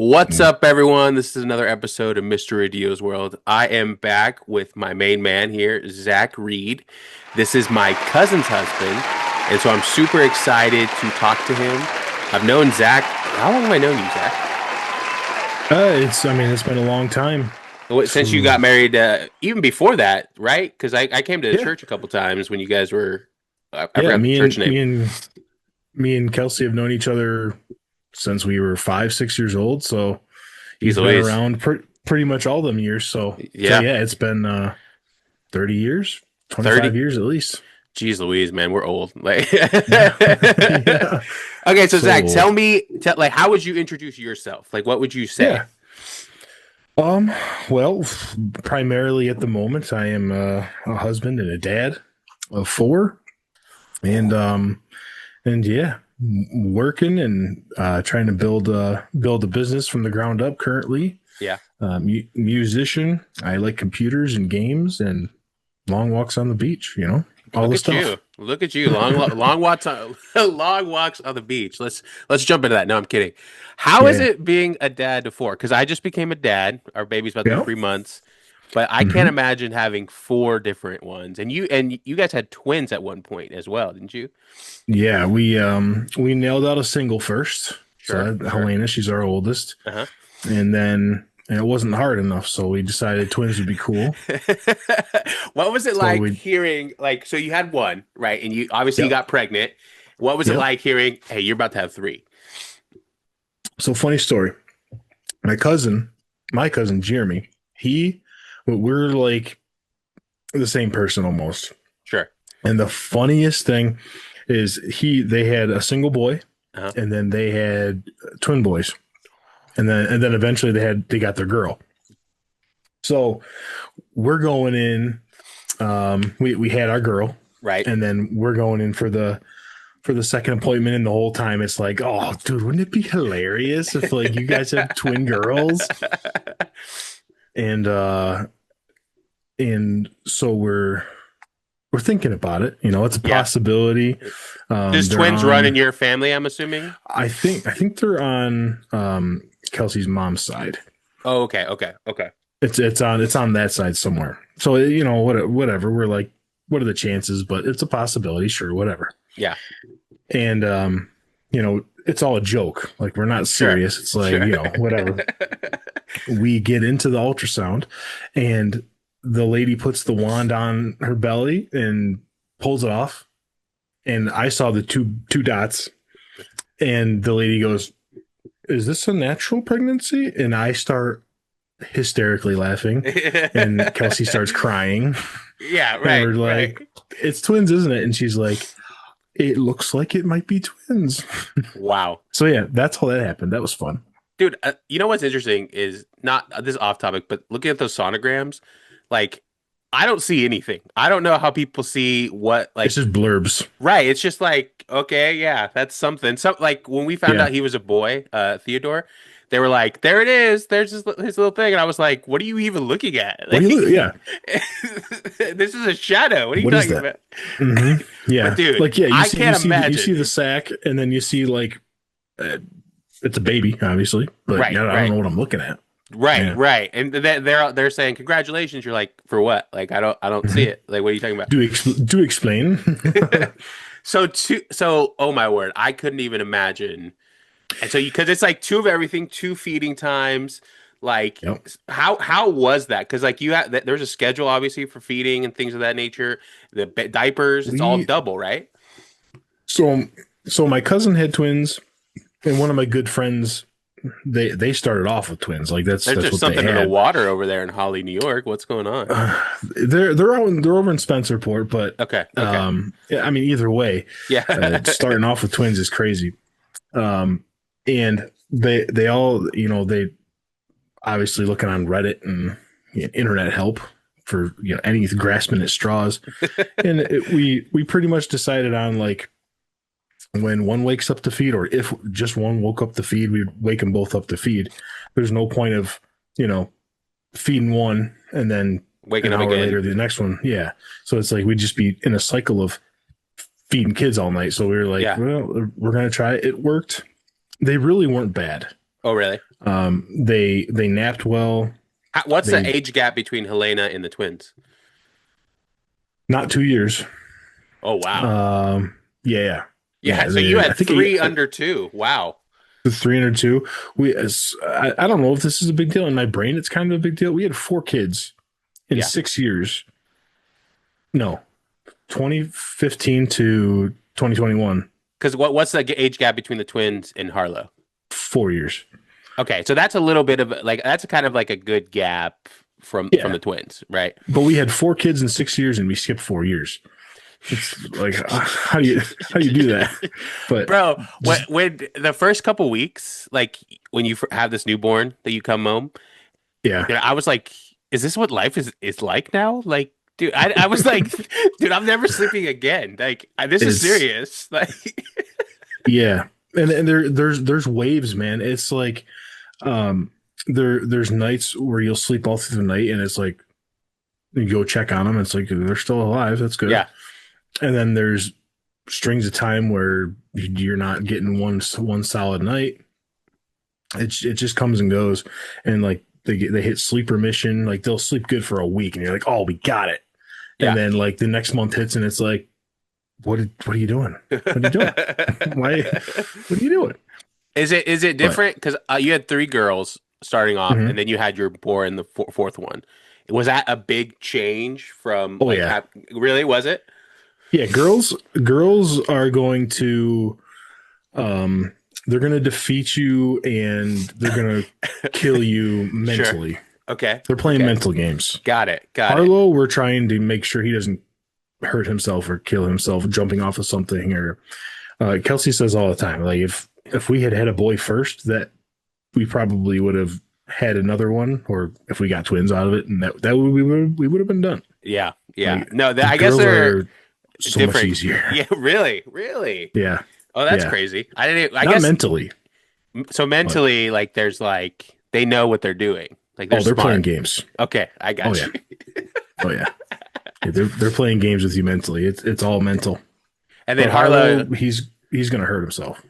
What's up, everyone? This is another episode of Mrradillo's World. I am back with my main man here, Zach Reed. This is my cousin's husband, and so I'm super excited to talk to him. I've known Zach. How long have I known you, Zach? It's been a long time. Since you From got married, even before that, right? Because I came to the Yeah, church a couple times when you guys were. I yeah. forgot the Me church and name. me and Kelsey have known each other since we were 5, 6 years old. So Jeez he's been Louise. around pretty much all them years. So Yeah, yeah, it's been 30 years, 25 30. years at least. Jeez Louise, man, we're old. Like, Yeah, yeah. okay, so So Zach, tell old. me, like, how would you introduce yourself? Like, what would you say? Yeah. Um. Well, primarily at the moment, I am a husband and a dad of four, and yeah, working and trying to build a business from the ground up currently. Yeah. Musician. I like computers and games and long walks on the beach. All Look the at you. stuff. Look at you. Long walks on long walks on the beach. Let's jump into that. No, I'm kidding. How is Yeah. it being a dad to four? Because I just became a dad. Our baby's about to be Yeah. 3 months. But I can't Hmm. imagine having four different ones. And you guys had twins at one point as well, didn't you? Yeah. We nailed out a single first. Sure, So sure. Helena, she's our oldest, Uh-huh. and then it wasn't hard enough, so we decided twins would be cool. What was it So like we. hearing so you had one, right? And you obviously you Yep. got pregnant. What was it Yep. like hearing, hey, you're about to have three? So funny story. My cousin, my cousin Jeremy, we're like the same person almost. Sure. And the funniest thing is they had a single boy, Uh-huh. and then they had twin boys, and then eventually they got their girl. So we're going in. We had our girl, Right. and then we're going in for the second appointment, and the whole time it's like, oh, dude, wouldn't it be hilarious if like you guys have twin girls? And so we're thinking about it. It's a Yeah. possibility. Does They're twins run in on. your family, I'm assuming? I think they're on Kelsey's mom's side. Oh, okay, okay, okay. It's on that side somewhere. So whatever. We're like, what are the chances? But it's a possibility. Sure, whatever. Yeah. And it's all a joke. Like, we're not Sure. serious. It's like, Sure. whatever. We get into the ultrasound, and the lady puts the wand on her belly and pulls it off. And I saw the two dots, and the lady goes, "Is this a natural pregnancy?" And I start hysterically laughing, and Kelsey starts crying, Yeah, and right, we're right. like, "It's twins, isn't it?" And she's like, "It looks like it might be twins." Wow. So yeah, that's how that happened. That was fun. Dude, you know what's interesting is not this is off topic, but looking at those sonograms, like I don't see anything. I don't know how people see what It's like just blurbs. right. It's just like, okay, yeah, that's something. So like when we found Yeah. out he was a boy, Theodore, they were like, there it is. There's his little thing. And I was like, what are you even looking at? What do Like, you? Yeah. this is a shadow. What are you What is talking that? about? Hmm. But Yeah. dude, Like, yeah. You I see, you can't see, you see imagine. the sack, and then you see like uh, it's a baby, obviously, but Right, yeah, I don't right. know what I'm looking at. Right, Yeah. right. And they're saying congratulations. You're like, for what? Like I don't see Hmm. it. Like what are you talking about? Do explain. So oh my word, I couldn't even imagine. And so you because it's like two of everything, two feeding times. Like Yep. how was that? Because like you had there's a schedule obviously for feeding and things of that nature. The diapers, it's all We double, right? so so my cousin had twins, and one of my good friends, they started off with twins. Like, that's There's that's just what they something in the had. water over there in Holly, New York. What's going on? They're over in Spencerport, but Okay, okay, yeah, I mean, either way, yeah, starting off with twins is crazy. Um, and they all, they obviously looking on Reddit and internet help for any grasping at straws, and we pretty much decided on, like, when one wakes up to feed, or if just one woke up to feed, we'd wake them both up to feed. There's no point of you know feeding one and then waking an up hour again. later the next one. Yeah, so it's like we'd just be in a cycle of feeding kids all night. So we were like, Yeah. well, we're gonna try it. It worked. They really weren't bad. Oh, really? They napped well. What's the They age gap between Helena and the twins? not 2 years. Oh, wow. Um, yeah, Yeah. So you They, I had think three under two. Wow. the 302. I don't know if this is a big deal in my brain. It's kind of a big deal. We had 4 kids in Yeah. 6 years. No, 2015 to 2021, Because what's the age gap between the twins and Harlow? 4 years. Okay, so that's a little bit of like that's kind of like a good gap from Yeah, the twins, right? but we had 4 kids in 6 years, and we skipped 4 years. It's like how do you do that? But Bro, when, just when the first couple weeks, like when you have this newborn that you come home, yeah, I was like, is this what life is like now? Like, dude, I was like, dude, I'm never sleeping again. Like, this is it's serious. Like, yeah, and there's waves, man. It's like um there's nights where you'll sleep all through the night, and it's like you go check on them. It's like they're still alive. That's good. yeah, And then there's strings of time where you're not getting one solid night. It just comes and goes, and like they hit sleep remission. Like they'll sleep good for a week, and you're like, oh, we got it. And yeah. then like the next month hits, and it's like, what are you doing? What are you doing? Why? What are you doing? Is it But different? Because you had three girls starting off, and mhm. then you had your boy in the fourth one. Was that a big change from Oh like yeah, really was it? yeah. Girls are going to um they're going to defeat you, and they're going to kill you Sure. mentally. Okay. They're playing Okay. mental games. Got it. Got it. Harlow, we're trying to make sure he doesn't hurt himself or kill himself jumping off of something. Or Kelsey says all the time, like if we had had a boy first, that we probably would have had another one, or if we got twins out of it, and that we would have been done. Yeah. Yeah. Like No, the I guess girls they're are so much different. easier. Yeah. Really. Really. Yeah, Oh, that's yeah. crazy. I didn't. I Not guess mentally, so. but Mentally, like, there's like they know what they're doing. Like they're oh, they're playing smart. games. Okay, I Oh got yeah, you. oh yeah. Yeah, they're playing games with you mentally. It's all mental. And then But Harlow. Harlow, he's gonna hurt himself.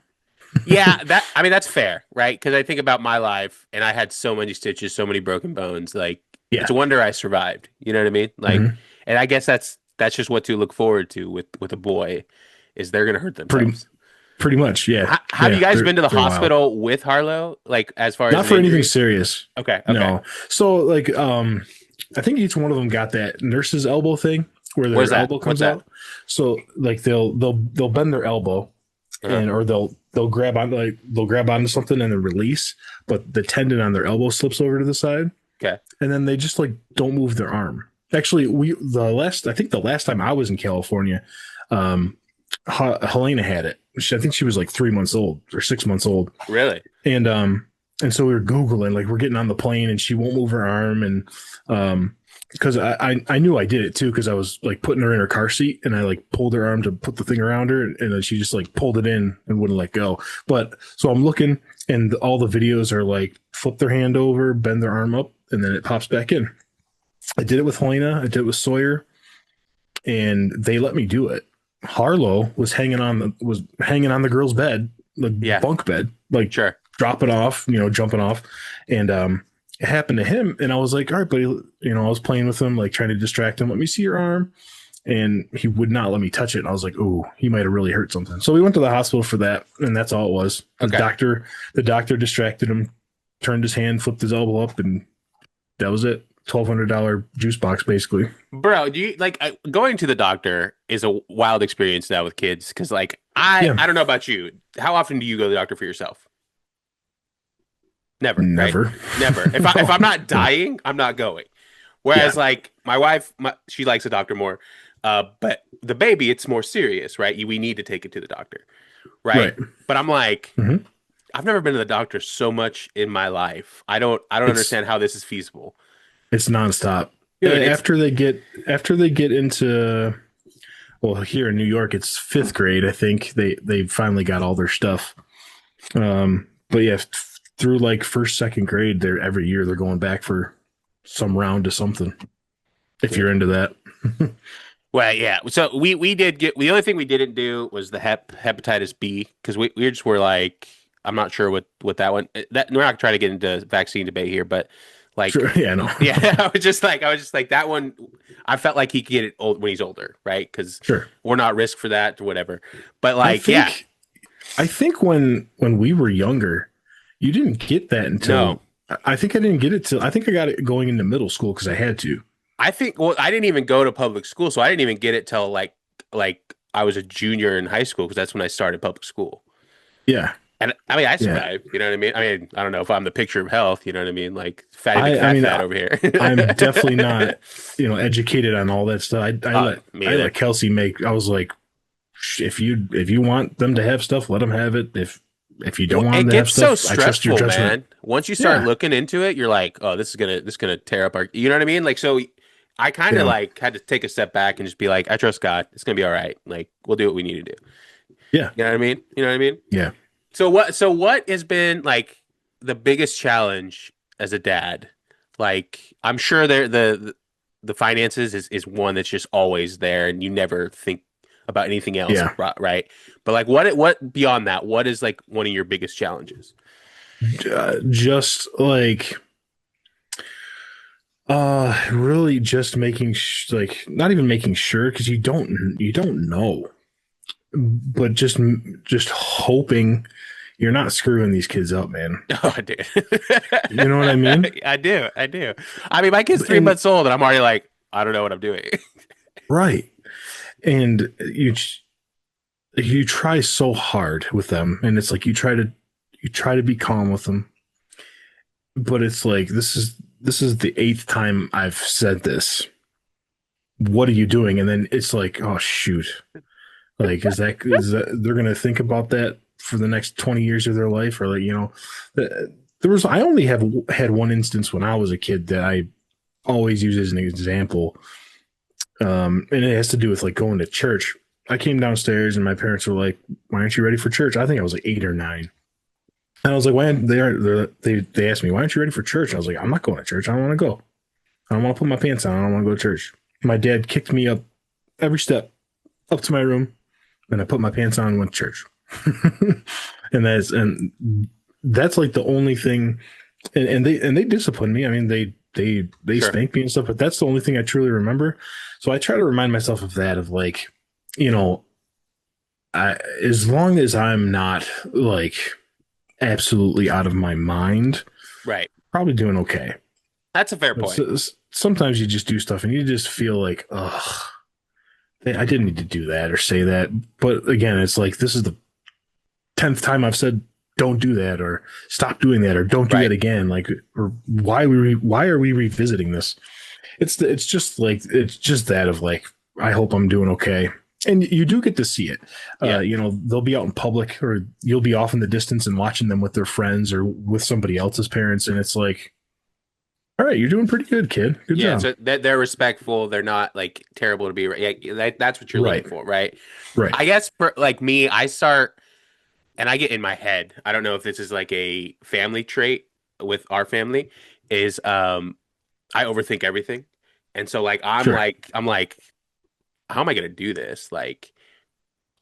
Yeah, that I mean that's fair, right? Because I think about my life and I had so many stitches, so many broken bones. Like it's Yeah. a wonder I survived. You know what I mean? Like, Hmm. and I guess that's just what to look forward to with a boy is they're gonna hurt Pretty themselves. pretty much. Yeah. Have you Yeah. guys been to the They're wild. hospital with Harlow? Like as far as Not an for anything injury? serious. Okay, okay. No. So like I think each one of them got that nurse's elbow thing where Where's their that? elbow What's comes that? out. So like they'll bend their elbow, Uh-huh. and or they'll grab on like they'll grab onto something and then release, but the tendon on their elbow slips over to the side, Okay. and then they just like don't move their arm. Actually, I think the last time I was in California, um Helena had it. I think she was like 3 months old or 6 months old, Really? and so we were googling, like we're getting on the plane, and she won't move her arm, and because I knew I did it too, because I was like putting her in her car seat, and I like pulled her arm to put the thing around her, and then she just like pulled it in and wouldn't let go. But so I'm looking, and all the videos are like flip their hand over, bend their arm up, and then it pops back in. I did it with Helena, I did it with Sawyer, and they let me do it. Harlow was hanging on the girl's bed, the Yeah, bunk bed, like sure. dropping off, jumping off, and it happened to him. And I was like, all right, buddy, I was playing with him, like trying to distract him. Let me see your arm, and he would not let me touch it. And I was like, oh, he might have really hurt something. So we went to the hospital for that, and that's all it was. Okay. The doctor distracted him, turned his hand, flipped his elbow up, and that was it. $1,200 juice box, basically. Bro, do you like going to the doctor is a wild experience now with kids because like I Yeah, I don't know about you. How often do you go to the doctor for yourself? Never, right? never. Never. If I'm not No. dying, I'm not going. Yeah, Whereas like my wife, she likes the doctor more. But the baby, it's more serious, right? We need to take it to the doctor, right? right. But I'm like, Hmm. I've never been to the doctor so much in my life. I don't It's understand how this is feasible. it's nonstop. Dude, it's After they get into, well, here in New York, it's fifth grade. I think they finally got all their stuff. But yeah, through like first, second grade, they're every year they're going back for some round of something. If yeah. you're into that, Well, yeah. So we did get the only thing we didn't do was the hepatitis B because we just were like I'm not sure what that one that we're not trying to get into vaccine debate here, but Sure. like Yeah, no. yeah, I was just like that one. I felt like he could get it old when he's older, right? Because Sure. we're not risk for that or whatever. But I like, yeah, think I think when we were younger, you didn't get that no, until I think I didn't get it till I think I got it going into middle school because I had to. I think well, I didn't even go to public school, so I didn't even get it till like I was a junior in high school because that's when I started public school. Yeah. And I mean, I Yeah. survived. You know what I mean? I mean, I don't know if I'm the picture of health. You know what I mean? Like Fatty I McFat mean Fat over here. I'm definitely not, educated on all that stuff. Me I either. let Kelsey make. I was like, if you want them to have stuff, let them have it. If you don't want them It to have gets so stuff, I trust your stressful, judgment. man. Once you start Yeah. looking into it, you're like, oh, this is gonna tear up our. You know what I mean? Like, so I kind of Yeah. like had to take a step back and just be like, I trust God. It's gonna be all right. Like, we'll do what we need to do. Yeah. You know what I mean? You know what I mean? Yeah. So what has been like the biggest challenge as a dad? Like I'm sure the finances is one that's just always there and you never think about anything else, Yeah. right? But like what beyond that, what is like one of your biggest challenges? Just like really just making like not even making sure because you don't know, but just hoping you're not screwing these kids up, man. Oh, I do. You know what I mean? I do. I do. I mean, my kid's three And months old and I'm already like, I don't know what I'm doing. right. And you try so hard with them and it's like you try to be calm with them, but it's like this is the eighth time I've said this. What are you doing? And then it's like, oh shoot. Like, is that they're gonna think about that for the next 20 years of their life? Or like, there was I only have had one instance when I was a kid that I always use as an example. And it has to do with like going to church. I came downstairs and my parents were like, "Why aren't you ready for church?" I think I was like 8 or 9. And I was like, "Why?" They asked me, "Why aren't you ready for church?" I was like, "I'm not going to church. I don't want to go. I don't want to put my pants on. I don't want to go to church." My dad kicked me up every step up to my room, and I put my pants on and went to church. And that's like the only thing. And they disciplined me. I mean, they Sure. spanked me and stuff, but that's the only thing I truly remember. So I try to remind myself of that, of like, you know, as long as I'm not like absolutely out of my mind, Right. probably doing okay. That's a fair But point. sometimes you just do stuff and you just feel like, ugh, I didn't need to do that or say that. But again, it's like this is the 10th time I've said don't do that or stop doing that or don't do Right. that again. Like, or why are we revisiting this? It's just like it's just that of like I hope I'm doing okay. And you do get to see it. Yeah. They'll be out in public or you'll be off in the distance and watching them with their friends or with somebody else's parents. And it's like, all right, you're doing pretty good, kid. Good Yeah, job. so they're respectful. They're not like terrible to be. Yeah, that's what you're looking Right. for, right? Right. I guess for like me, I start and I get in my head. I don't know if this is like a family trait with our family. Is I overthink everything, and so like Sure. I'm like, how am I gonna do this? Like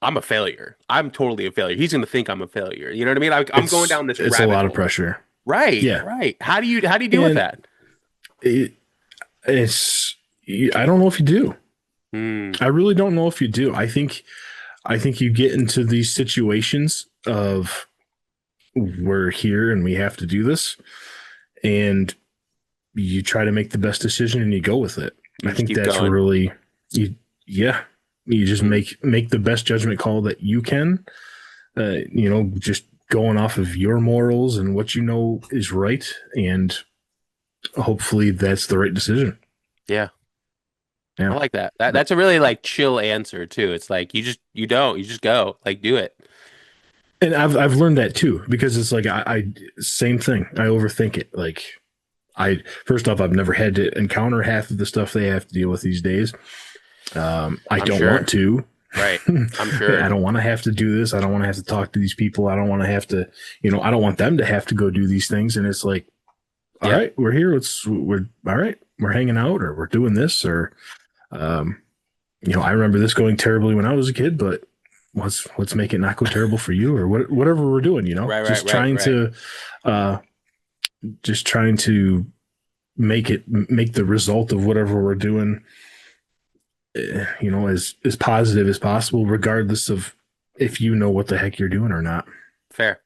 I'm a failure. I'm totally a failure. He's gonna think I'm a failure. You know what I mean? I'm going down this It's a rabbit lot of hole. pressure. Right, Yeah. right. How do you deal with And that? it, it's I don't know if you do. Hmm. I really don't know if you do. I think you get into these situations of we're here and we have to do this and you try to make the best decision and you go with it. You I just think keep that's going. really you yeah. You just Hmm. make the best judgment call that you can. Just going off of your morals and what you know is right and hopefully that's the right decision. Yeah. I Yeah. like that. That's a really like chill answer too. It's like you just go. Like do it. And I've learned that too because it's like I same thing. I overthink it. Like I first off, I've never had to encounter half of the stuff they have to deal with these days. I I'm don't want sure. to. Right. I'm I sure. don't want to have to do this. I don't want to have to talk to these people. I don't want to have to, I don't want them to have to go do these things. And it's like, all Yeah. right, we're here. We're all right. We're hanging out or we're doing this or, um, I remember this going terribly when I was a kid, but let's make it not go terrible for you, or whatever we're doing, Right, right, just right, trying right. to uh just trying to make the result of whatever we're doing, as positive as possible, regardless of if you know what the heck you're doing or not. Fair,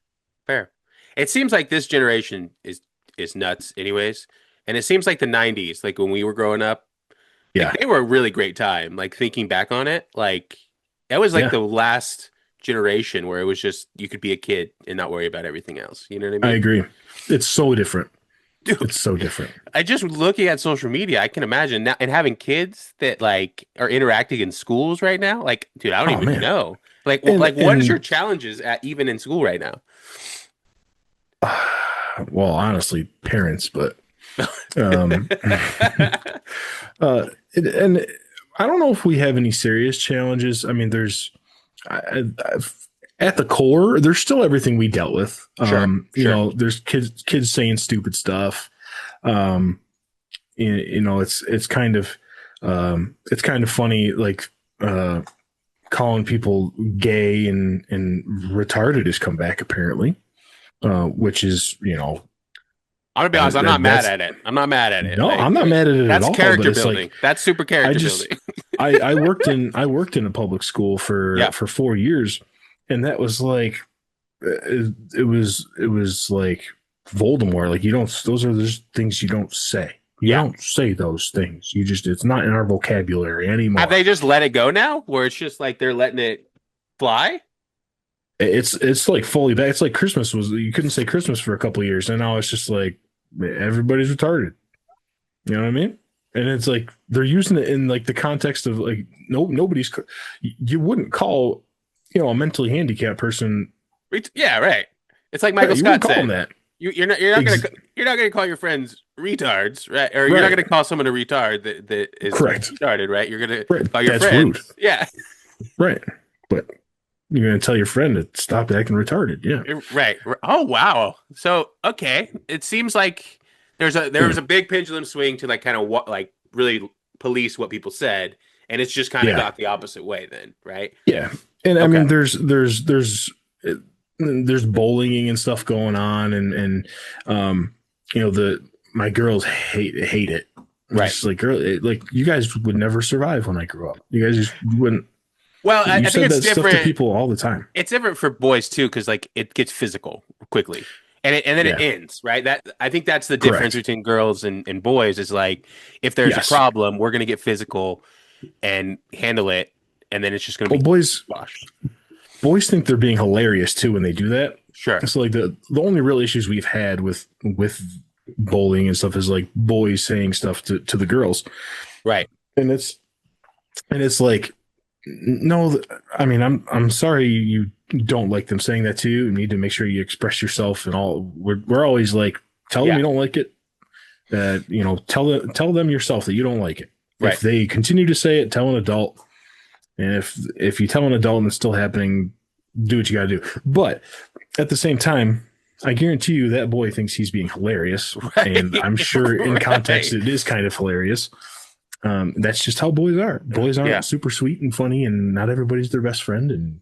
fair. It seems like this generation is nuts, anyways. And it seems like the '90s, like when we were growing up, like Yeah, they were a really great time. Like thinking back on it, like that was like yeah, the last generation where it was just you could be a kid and not worry about everything else. You know what I I mean? agree. It's so different. It's Dude, so different. I just looking at social media, I can imagine now and having kids that like are interacting in schools right now. Like, dude, I don't Oh even man, know. Like, and like what is your and challenges at even in school right now? well, honestly, parents, but um, and I don't know if we have any serious challenges. I mean, I've, at the core, there's still everything we dealt with. Sure, sure. There's kids saying stupid stuff. Um, it's kind of funny, like calling people gay and retarded has come back apparently, which is I'm gonna be honest, I'm not mad that's at it. I'm not mad at it. no, Like I'm not mad at it at that's all, but character it's building. like That's super I character building. just I worked in a public school Yeah, for 4 years, and that was like it was like Voldemort. Like, you don't, those are just things you don't say. You yeah. don't say those things. It's not in our vocabulary Have anymore. they just let it go now, where it's just like they're letting it fly? It's like fully back. It's like Christmas was, you couldn't say Christmas for a couple of years, and now it's just like everybody's retarded. You know what I mean? And it's like they're using it in like the context of like nobody's, you wouldn't call a mentally handicapped person, Yeah, right. It's like Michael right? You wouldn't Scott call them said. that. You're not gonna Ex- you're not gonna call your friends retards, right? Or you're not right, gonna call someone a retard that is correct, retarded, right? You're gonna right. call your That's rude, friends. Yeah, right? But you're gonna tell your friend to stop acting retarded. Yeah, right. Oh wow. So okay, it seems like there yeah, was a big pendulum swing to like kind of what like really police what people said, and it's just kind of yeah, got the opposite way then, right? yeah. And I Okay. mean, there's bullying and stuff going on, and the my girls hate it. I'm Right. just like, girl, like, you guys would never survive when I grew up. You guys just wouldn't. Well, You I think said it's that stuff to different. people all the time. It's different for boys too, because like it gets physical quickly, and then it Yeah, ends, right? That I think that's the difference correct. between girls and boys is like if there's a Yes. problem, we're gonna get physical and handle it, and then it's just gonna Well, be boys squashed. boys think they're being hilarious too when they do that. Sure. So like the only real issues we've had with bullying and stuff is like boys saying stuff to the girls, Right. and it's like, no, I mean, I'm sorry you don't like them saying that to you. You need to make sure you express yourself and all. We're always like, tell them Yeah. you don't like it. Tell them yourself that you don't like it. If Right. they continue to say it, tell an adult. And if you tell an adult and it's still happening, do what you got to do. But at the same time, I guarantee you that boy thinks he's being hilarious, and Right. I'm sure in context Right. it is kind of hilarious. That's just how boys are. Boys Yeah. aren't super sweet and funny, and not everybody's their best friend. And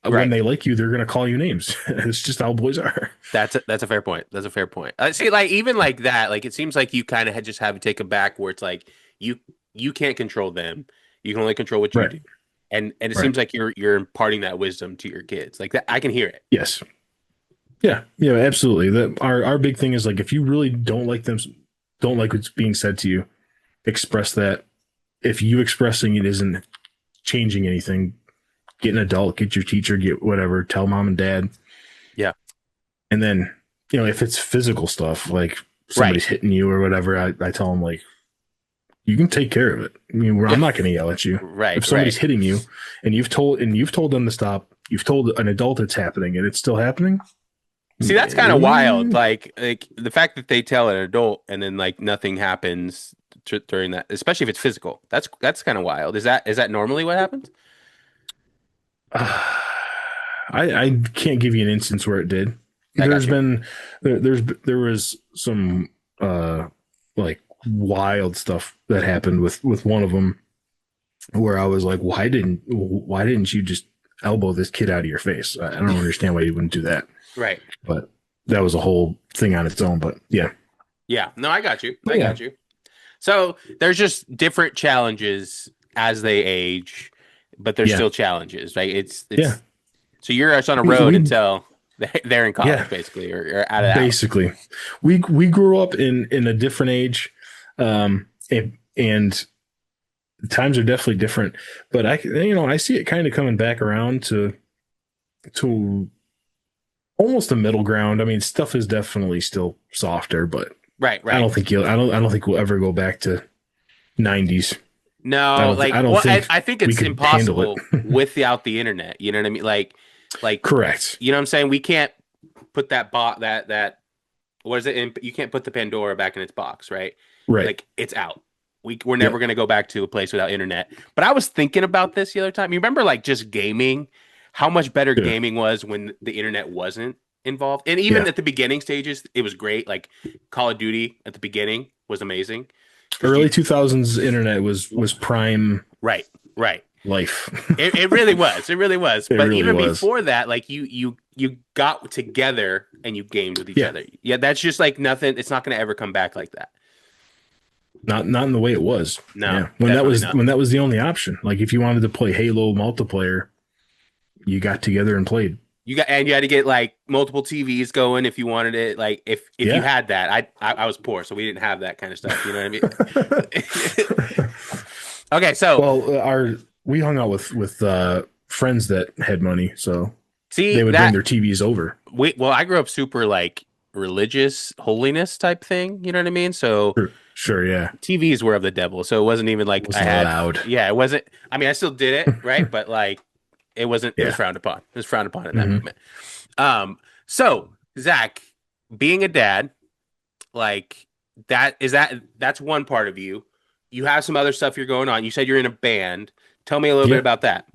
when Right. they like you, they're going to call you names. It's just how boys are. That's a fair point. That's a fair point. See, like even like that, like it seems like you kind of had just have to take it back where it's like you you can't control them. You can only control what you Right. do. And it Right. seems like you're imparting that wisdom to your kids. Like that I can hear it. Yes. Yeah. Yeah. Absolutely. Our big thing is like, if you really don't like what's being said to you, express that. If you expressing it isn't changing anything, get an adult, get your teacher, get whatever, tell mom and dad. Yeah. And then, if it's physical stuff, like Right. somebody's hitting you or whatever, I tell them, like, you can take care of it. I mean, I'm not going to yell at you. Right, If somebody's right. hitting you and you've told them to stop, you've told an adult it's happening and it's still happening. See, that's kind of wild. eh, Like the fact that they tell an adult and then like nothing happens during that, especially if it's physical. That's kind of wild. Is that normally what happens? I can't give you an instance where it did. I got There's you. been there was some like wild stuff that happened with one of them, where I was like, why didn't you just elbow this kid out of your face. I don't understand why you wouldn't do that. Right. But that was a whole thing on its own. But yeah, Yeah. No, I got you. but I yeah, got you. So there's just different challenges as they age, but there's yeah, still challenges, right? yeah. It's so you're just on a We, road we until they're in yeah, college, basically, or out of the house. basically, we grew up in a different age, and times are definitely different. But I see it kind of coming back around to almost a middle ground. I mean, stuff is definitely still softer, but Right, right. I don't think we'll ever go back to 90s. No, I like, don't well, think I think we it's could handle it. impossible without the internet. You know what I mean? Like, Correct. you know what I'm saying? We can't put that what is it? You can't put the Pandora back in its box, right? Right. Like, it's out. We're never Yep. gonna go back to a place without internet. But I was thinking about this the other time. You remember, like, just gaming, how much better Yeah. gaming was when the internet wasn't involved, and even Yeah. at the beginning stages, it was great. Like Call of Duty at the beginning was amazing because Early 2000s internet was prime right, right. life. It really was. It really was. It But really even was. before that, like you got together and you gamed with each Yeah. other. Yeah, that's just like nothing. It's not going to ever come back like that. Not in the way it was. No, Yeah. definitely not. When that was the only option. Like if you wanted to play Halo multiplayer, you got together and played. You had to get like multiple TVs going if you wanted it. Like if you Yeah. had that, I was poor, so we didn't have that kind of stuff. You know what I mean? Okay, so Well, our we hung out with friends that had money, so see they would bring that their TVs over. I grew up super like religious holiness type thing. You know what I mean? So Sure, sure, yeah. TVs were of the devil, so it wasn't even like I Wasn't had. allowed. Yeah, it wasn't. I mean, I still did it, right? But like, it wasn't. It was Yeah. frowned upon. It was frowned upon in that Hmm. moment. So Zach, being a dad, like that's one part of you. You have some other stuff you're going on. You said you're in a band. Tell me a little bit Yeah. about that.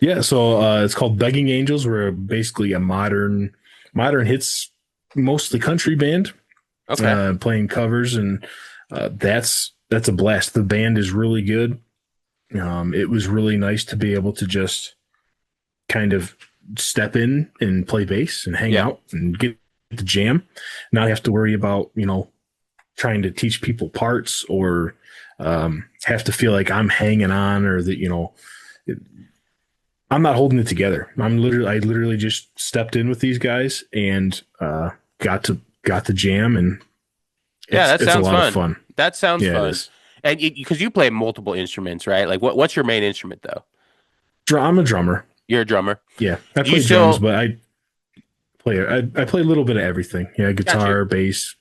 Yeah. So it's called Begging Angels. We're basically a modern hits, mostly country band, Okay. playing covers, and that's a blast. The band is really good. It was really nice to be able to just kind of step in and play bass and hang Yeah. out and get the jam. Not have to worry about, trying to teach people parts or have to feel like I'm hanging on or that, I'm not holding it together. I literally just stepped in with these guys and got the jam, and Yeah, that it's a sounds lot of fun. fun. That sounds Yeah, it fun. is. And because you play multiple instruments, right? Like what's your main instrument though? I'm a drummer. You're a drummer. Yeah, I Do you play drums, still but I play a little bit of everything. Yeah, got you? guitar, bass.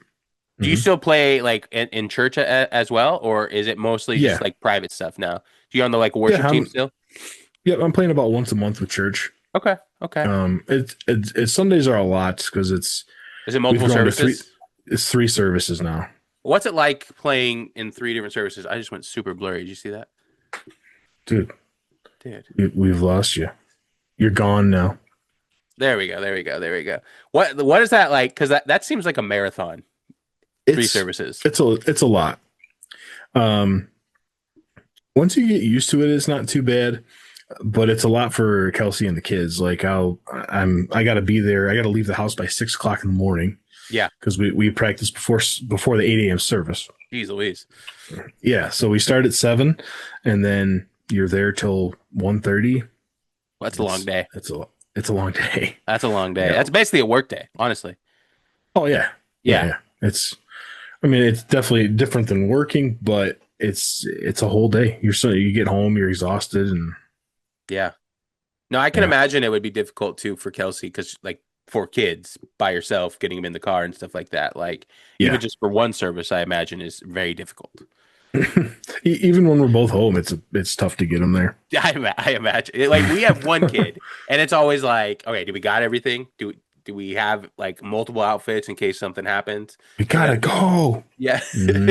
Do you Hmm. still play like in church as well, or is it mostly just Yeah, like private stuff now? Do you on the like yeah. worship team still? I'm playing about once a month with church. Okay, okay. Sundays are a lot because Is it we've multiple grown to three. services? It's three services now, What's it like playing in three different services? I just went super blurry. Did you see that? dude. Dude. We've lost you. You're gone now. There we go. There we go. There we go. What is that like? Because that seems like a marathon. Three It's services. it's a lot. Um, Once you get used to it, it's not too bad, but it's a lot for Kelsey and the kids. Like I got to be there. I got to leave the house by 6 o'clock in the morning Yeah. because we practice before the 8 a.m. service. Jeez Louise. Yeah, so we start at 7, and then you're there till 1:30. That's a long day. It's a long day. That's a long day. Yeah. That's basically a work day, honestly. Oh yeah. Yeah, Yeah. yeah. I mean, it's definitely different than working, but it's a whole day. You get home, you're exhausted, and Yeah. No, I can yeah, imagine it would be difficult too for Kelsey because, like, for kids by yourself, getting them in the car and stuff like that. Like, even yeah. just for one service, I imagine is very difficult. Even when we're both home, it's tough to get them there. I imagine. Like, we have one kid, and it's always like, okay, do we got everything? Do we have like multiple outfits in case something happens? We You know? gotta go. Yeah. Hmm.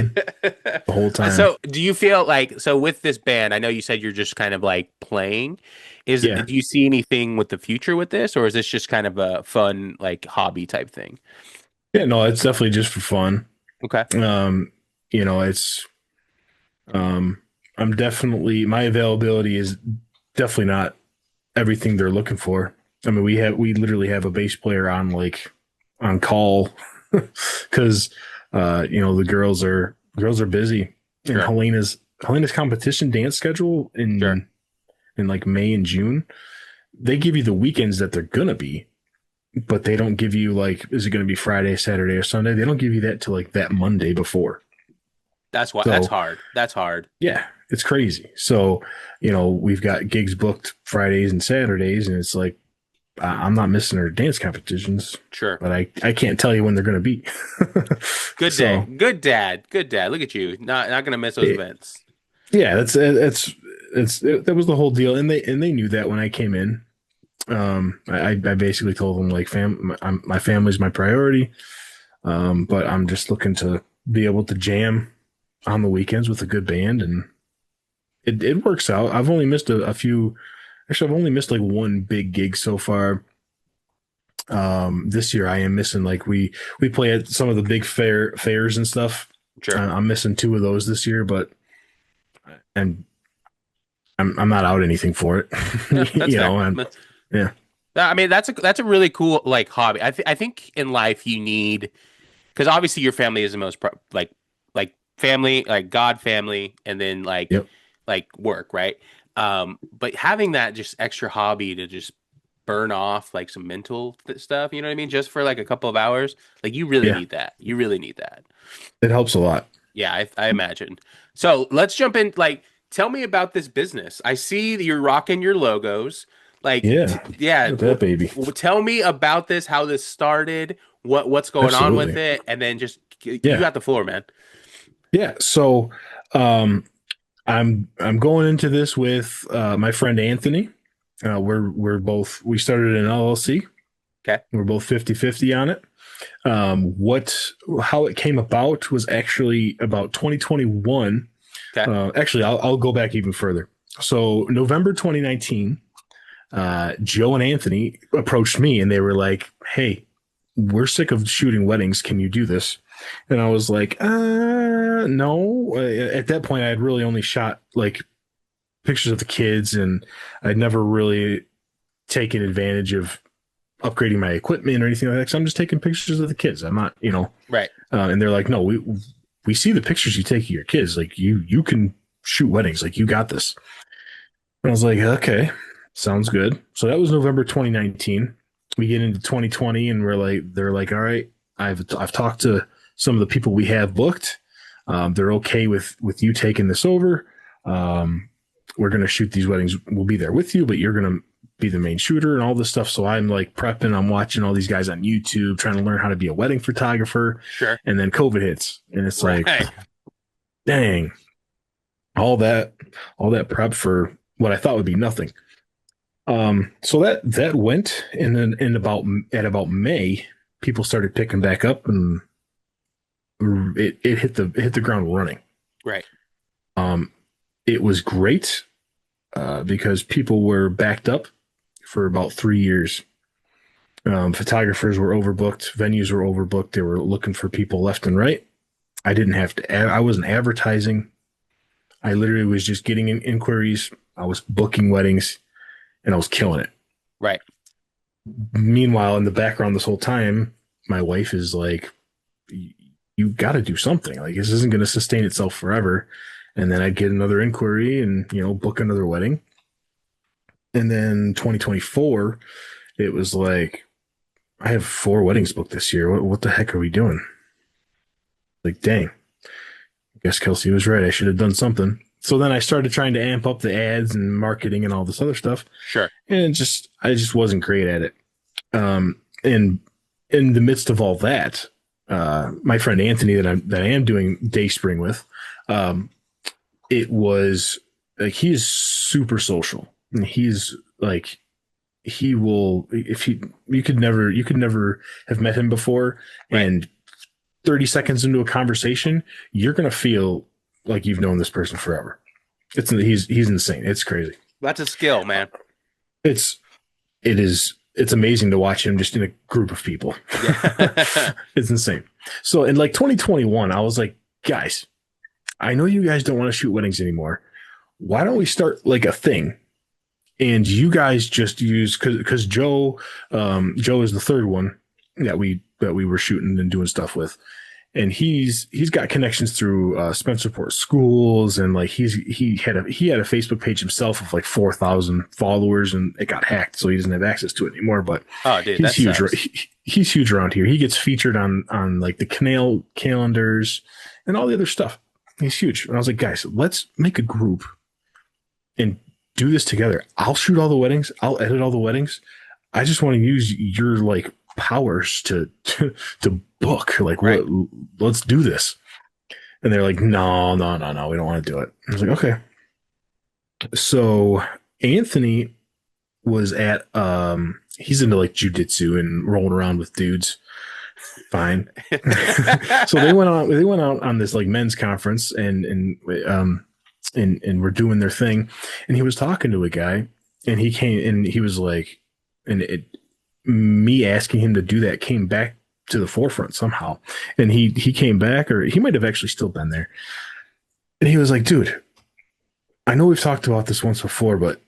The whole time. So, do you feel like with this band? I know you said you're just kind of like playing. Yeah, Do you see anything with the future with this, or is this just kind of a fun like hobby type thing? yeah. No, it's definitely just for fun. Okay. It's I'm definitely my availability is definitely not everything they're looking for. I mean, we literally have a bass player on like on call because the girls are busy. And Sure. Helena's competition dance schedule Sure. in like May and June, they give you the weekends that they're gonna be, but they don't give you like, is it gonna be Friday, Saturday, or Sunday? They don't give you that till like that Monday before. That's why that's So hard. That's hard. yeah, it's crazy. So, we've got gigs booked Fridays and Saturdays, and it's like I'm not missing her dance competitions, Sure. but I can't tell you when they're gonna be. Good day. So Good dad. Good dad. Look at you. Not gonna miss those events. yeah, that was the whole deal, and they knew that when I came in. I basically told them like my family's my priority, but I'm just looking to be able to jam on the weekends with a good band, and it works out. I've only missed a few. Actually, I've only missed like one big gig so far. This year I am missing like we play at some of the big fairs and stuff. Sure. I'm missing two of those this year, but and I'm not out anything for it. Yeah, that's fair. And yeah, I mean, that's a really cool like hobby. I think in life you need because obviously your family is the most like family, like God family, and then yep, like work, right? But having that just extra hobby to just burn off like some mental stuff, you know what I mean? Just for like a couple of hours, like you really yeah, need that. You really need that. it helps a lot. Yeah, I imagine. So let's jump in. Like, tell me about this business. I see that you're rocking your logos. Like, Yeah, yeah, look at that baby. tell me about this, how this started, what's going on with Absolutely. it, and then just you Yeah. got the floor, man. Yeah. So um I'm going into this with my friend Anthony. We started an LLC. Okay. We're both 50-50 on it. What How it came about was actually about 2021. Okay. Actually, I'll go back even further. So November 2019, Joe and Anthony approached me and they were like, "Hey, we're sick of shooting weddings. Can you do this?" And I was like, no. At that point, I had really only shot like pictures of the kids, and I'd never really taken advantage of upgrading my equipment or anything like that. So I'm just taking pictures of the kids. I'm not, Right. And they're like, no, we see the pictures you take of your kids. Like you can shoot weddings. Like you got this. And I was like, okay, sounds good. So that was November 2019. We get into 2020 and they're like, all right, I've talked to some of the people we have booked. They're okay with you taking this over. We're going to shoot these weddings. We'll be there with you, but you're going to be the main shooter and all this stuff. So I'm like prepping. I'm watching all these guys on YouTube, trying to learn how to be a wedding photographer. Sure. And then COVID hits and it's like, Right. dang, all that prep for what I thought would be nothing. So that went, and then at about May, people started picking back up, and it hit the ground running. Right. Um, it was great because people were backed up for about 3 years. Photographers were overbooked, venues were overbooked. They were looking for people left and right. I didn't have to. I wasn't advertising. I literally was just getting in inquiries. I was booking weddings, and I was killing it. Right. Meanwhile, in the background this whole time, my wife is like, you got to do something. Like, this isn't going to sustain itself forever. And then I'd get another inquiry and, book another wedding. And then 2024, it was like, I have 4 weddings booked this year. What the heck are we doing? Like, dang, I guess Kelsey was right. I should have done something. So then I started trying to amp up the ads and marketing and all this other stuff. Sure. And I just wasn't great at it. And in the midst of all that, my friend Anthony that I am doing Day Spring with, it was like, he is super social, and he's like, he will, if you could never have met him before, Right. and 30 seconds into a conversation, you're going to feel like you've known this person forever. He's insane. It's crazy. That's a skill, man. It's amazing to watch him just in a group of people. Yeah. It's insane. So in like 2021, I was like, guys, I know you guys don't want to shoot weddings anymore. Why don't we start like a thing and you guys just use because Joe is the third one that we were shooting and doing stuff with, and he's got connections through Spencerport schools, and like he had a Facebook page himself of like 4,000 followers, and it got hacked, so he doesn't have access to it anymore. But Oh, dude, he's that huge. sucks. He's huge around here. He gets featured on like the canal calendars and all the other stuff. He's huge. And I was like, guys, let's make a group and do this together. I'll shoot all the weddings. I'll edit all the weddings. I just want to use your like powers to book. Like, Right. let's do this. And they're like, no, no, no, no, we don't want to do it. I was like, okay. So Anthony was at he's into like jujitsu and rolling around with dudes. Fine. So they went out on this like men's conference, and we're doing their thing, and he was talking to a guy, and he came and he was like, and it me asking him to do that came back to the forefront somehow, and he came back, or he might have actually still been there, and he was like, dude, I know we've talked about this once before, but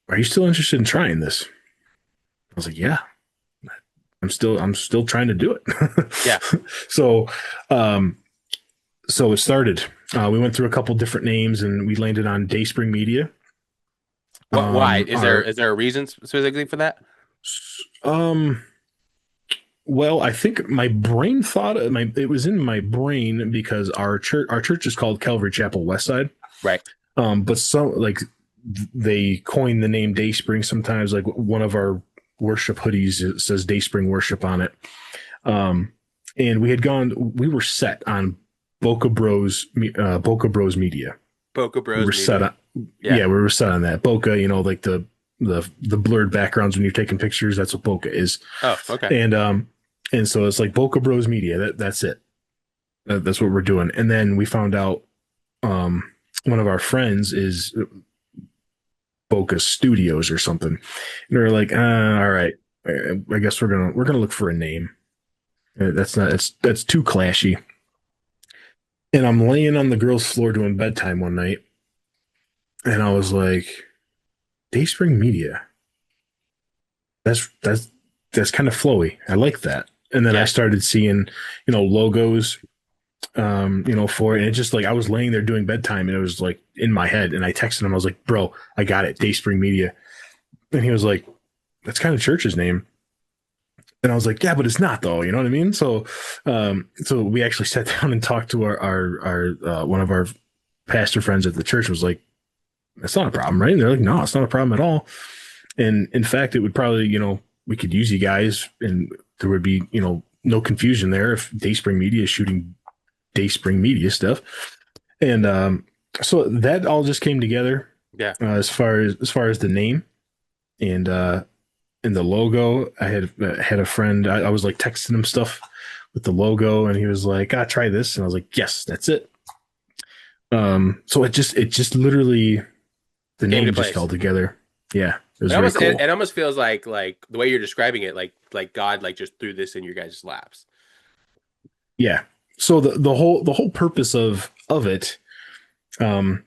are you still interested in trying this? I was like, yeah, I'm still trying to do it. Yeah. So um so it started. We went through a couple different names, and we landed on Dayspring Media. Why? Our Is there a reason specifically for that? um well, I think my brain thought it was in my brain because our church is called Calvary Chapel Westside. Right. But some like they coined the name Dayspring sometimes. Like one of our worship hoodies, it says Dayspring Worship on it. Um, and we were set on Boca Bros Media. Boca We Bros were set Media. on, Yeah. yeah, we were set on that. Boca, like the blurred backgrounds when you're taking pictures. That's what Boca is. Oh, okay. And so it's like Boca Bros Media. That's it. That's what we're doing. And then we found out one of our friends is Boca Studios or something. And we are like, all right, I guess we're gonna look for a name. That's too clashy. And I'm laying on the girl's floor doing bedtime one night, and I was like, Dayspring Media. That's kind of flowy. I like that. And then I Yeah. started seeing, logos, for it. And it just like I was laying there doing bedtime, and it was like in my head. And I texted him. I was like, bro, I got it. Dayspring Media. And he was like, that's kind of church's name. And I was like, yeah, but it's not though. You know what I mean? So we actually sat down and talked to our one of our pastor friends at the church. Was like, that's not a problem, right? And they're like, no, it's not a problem at all. And in fact, it would probably, we could use you guys, and there would be, no confusion there if Dayspring Media is shooting Dayspring Media stuff. And so that all just came together Yeah. as far as the name and the logo. I had a friend. I was like texting him stuff with the logo, and he was like, try this," and I was like, "Yes, that's it." So it just literally the Came to name just place. fell together. Yeah, it was It very almost cool. it almost feels like the way you're describing it, like God like just threw this in your guys' laps. Yeah. So the whole purpose of it, um,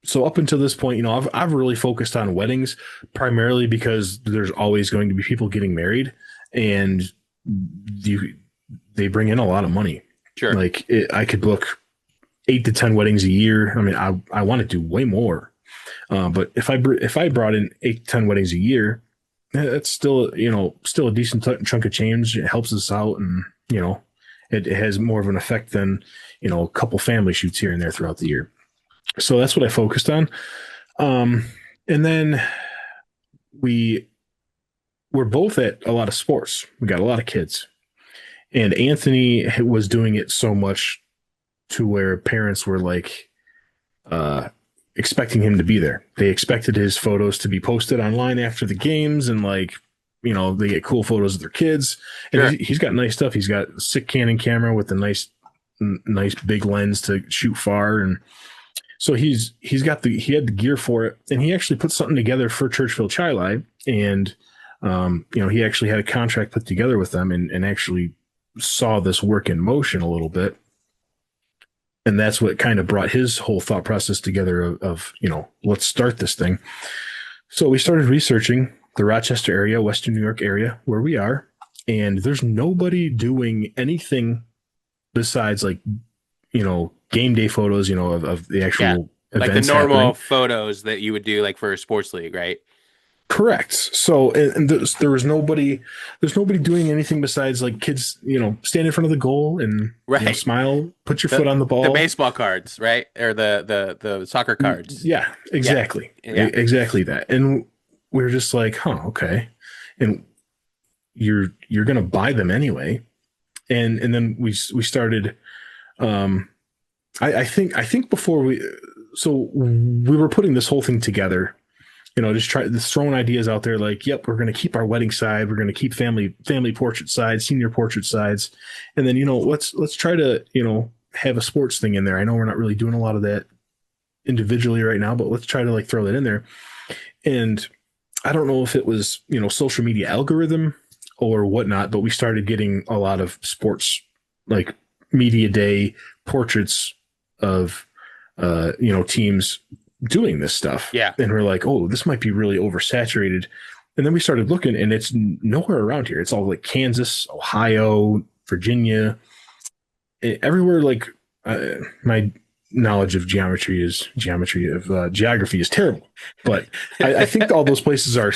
so up until this point, I've really focused on weddings primarily because there's always going to be people getting married, and you they bring in a lot of money. Sure. Like I could book 8 to 10 weddings a year. I mean, I want to do way more, but if I brought in 8 to 10 weddings a year, that's still a decent chunk of change. It helps us out, and it has more of an effect than a couple family shoots here and there throughout the year. So that's what I focused on. Um, and then we were both at a lot of sports. We got a lot of kids, and Anthony was doing it so much to where parents were like uh, expecting him to be there. They expected his photos to be posted online after the games, and like they get cool photos of their kids. And Sure. he's got nice stuff. He's got a sick Canon camera with a nice big lens to shoot far, and so he had the gear for it, and he actually put something together for Churchville Chili, and he actually had a contract put together with them, and actually saw this work in motion a little bit, and that's what kind of brought his whole thought process together of let's start this thing. So we started researching the Rochester area, Western New York area, where we are, and there's nobody doing anything besides like game day photos, of the Yeah. actual Like the events normal happening. photos that you would do like for a sports league, right? Correct. So, and there was nobody, there's nobody doing anything besides like kids, stand in front of the goal and Right. smile, put your foot The on the the ball. baseball cards, right? Or the soccer cards. Yeah, Yeah. exactly, Yeah. exactly that. And we are just like, huh, okay. And you're gonna buy them anyway. And then we started. Um, I think before so we were putting this whole thing together, just throwing ideas out there like, yep, we're going to keep our wedding side, we're going to keep family portrait sides, senior portrait sides, and then let's try to have a sports thing in there. I know we're not really doing a lot of that individually right now, but let's try to like throw that in there. And I don't know if it was social media algorithm or whatnot, but we started getting a lot of sports like media day portraits of teams doing this stuff, Yeah. and we're like, oh, this might be really oversaturated. And then we started looking, and it's nowhere around here. It's all like Kansas, Ohio, Virginia, everywhere. Like my knowledge of geography is terrible, but I think all those places are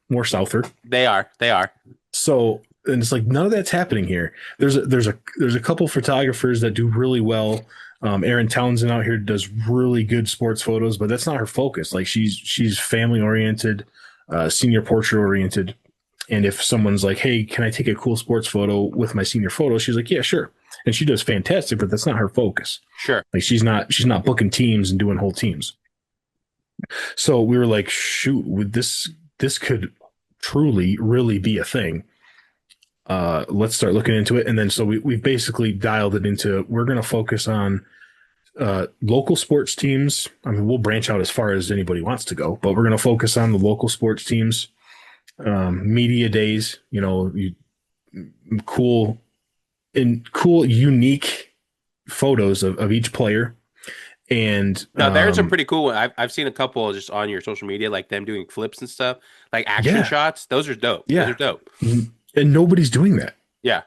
more souther. They are. They are. So, and it's like none of that's happening here. There's a couple photographers that do really well. Erin Townsend out here does really good sports photos, but that's not her focus. Like she's family oriented, senior portrait oriented. And if someone's like, "Hey, can I take a cool sports photo with my senior photo?" She's like, "Yeah, sure." And she does fantastic, but that's not her focus. Sure. Like she's not booking teams and doing whole teams. So we were like, "Shoot, with this could truly really be a thing. Let's start looking into it." And then so we've basically dialed it into we're going to focus on local sports teams. I mean, we'll branch out as far as anybody wants to go, but we're going to focus on the local sports teams, media days, cool unique photos of each player. And No, there's a pretty cool one. I've seen a couple just on your social media, like them doing flips and stuff, like action yeah, shots. Those are dope. Those are yeah. dope. And nobody's doing that. Yeah.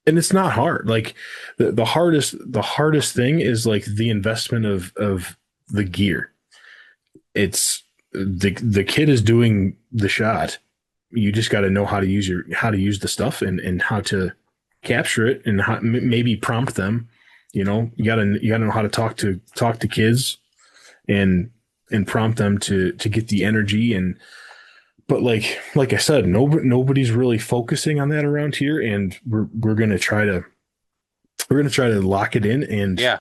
And it's not hard. Like the hardest thing is like the investment of the gear. It's the kid is doing the shot. You just got to know how to use the stuff and how to capture it and maybe prompt them. You got to know how to talk to kids and prompt them to get the energy. And but like I said, nobody's really focusing on that around here, and we're gonna try to lock it in and Yeah.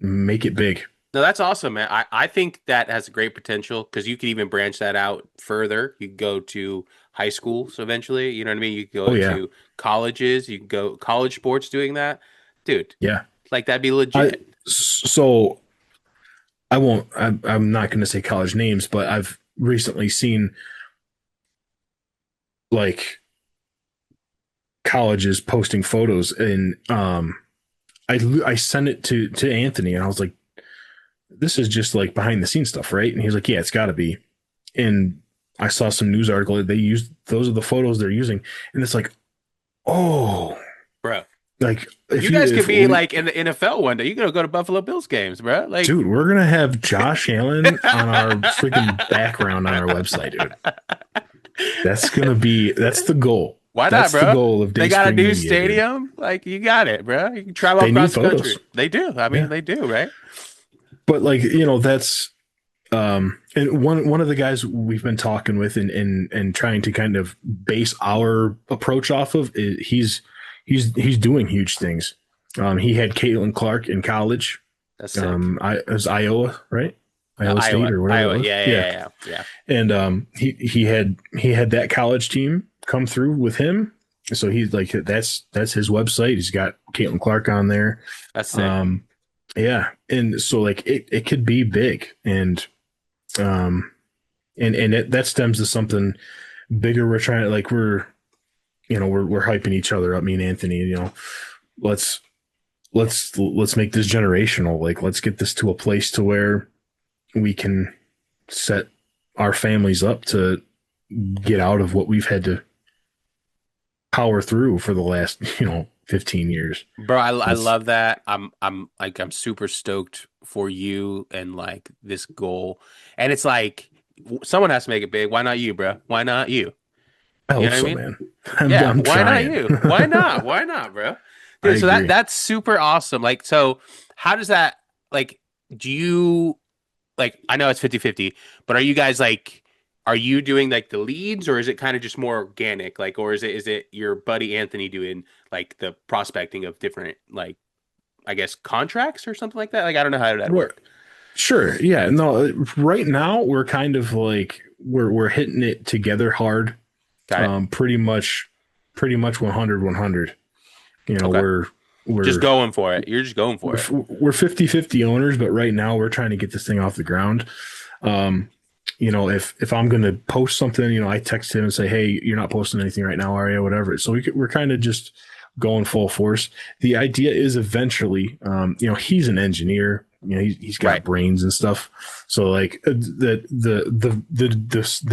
make it big. No, that's awesome, man. I think that has a great potential because you could even branch that out further. You could go to high schools eventually. You know what I mean? You could Oh go yeah, to colleges. You can go college sports doing that. Dude, yeah. like that'd be I legit. so I won't. I'm not going to say college names, but I've recently seen like colleges posting photos, and I sent it to Anthony, and I was like, "This is just like behind the scenes stuff, right?" And he was like, "Yeah, it's got to be." And I saw some news article that they used those are the photos they're using, and it's like, oh, Bro. like You guys could be like in the NFL one day. You gotta go to Buffalo Bills games, bro. Like dude, we're gonna have Josh Allen on our freaking background on our website, dude. That's the goal. why not, That's the bro? goal of They got a Dayspring new Media, dude. stadium. Like you got it, bro. You can travel They need across the country. photos. They do. I mean, Yeah. they do, right? But like, that's and one of the guys we've been talking with and trying to kind of base our approach off of he's doing huge things. He had Caitlin Clark in college. That's sick. It was Iowa, right? Iowa State Iowa, or whatever it Iowa. was. Yeah, Yeah. yeah, yeah, yeah. And he had that college team come through with him. So he's like that's his website. He's got Caitlin Clark on there. That's sick. Yeah. And so like it could be big, um that stems to something bigger. We're trying to like we're hyping each other up, me and Anthony, let's let's make this generational. Like let's get this to a place to where we can set our families up to get out of what we've had to power through for the last 15 years. Bro, I It's love that. I'm super stoked for you and like this goal. And it's like someone has to make it big. Why not you, bro? Why not you? I You know hope what I so, mean? man. Yeah, I'm why not trying. you? Why not? Why not, bro? I Dude, so agree. that's super awesome. Like, so how does that like do you like I know it's 50-50, but are you guys like are you doing like the leads or is it kind of just more organic? Like, or is it your buddy Anthony doing like the prospecting of different like I guess contracts or something like that? Like I don't know how that Right. work. Sure. Yeah. No, right now we're kind of like we're hitting it together hard. Got it. Pretty much 100-100. You know, Okay. Just we're going for it. You're just going for we're it. we're 50-50 owners, but right now we're trying to get this thing off the ground. Um, if I'm going to post something, I text him and say, "Hey, you're not posting anything right now, are you?" Whatever. So we're kind of just going full force. The idea is eventually, he's an engineer. He's got Right. brains and stuff. So like the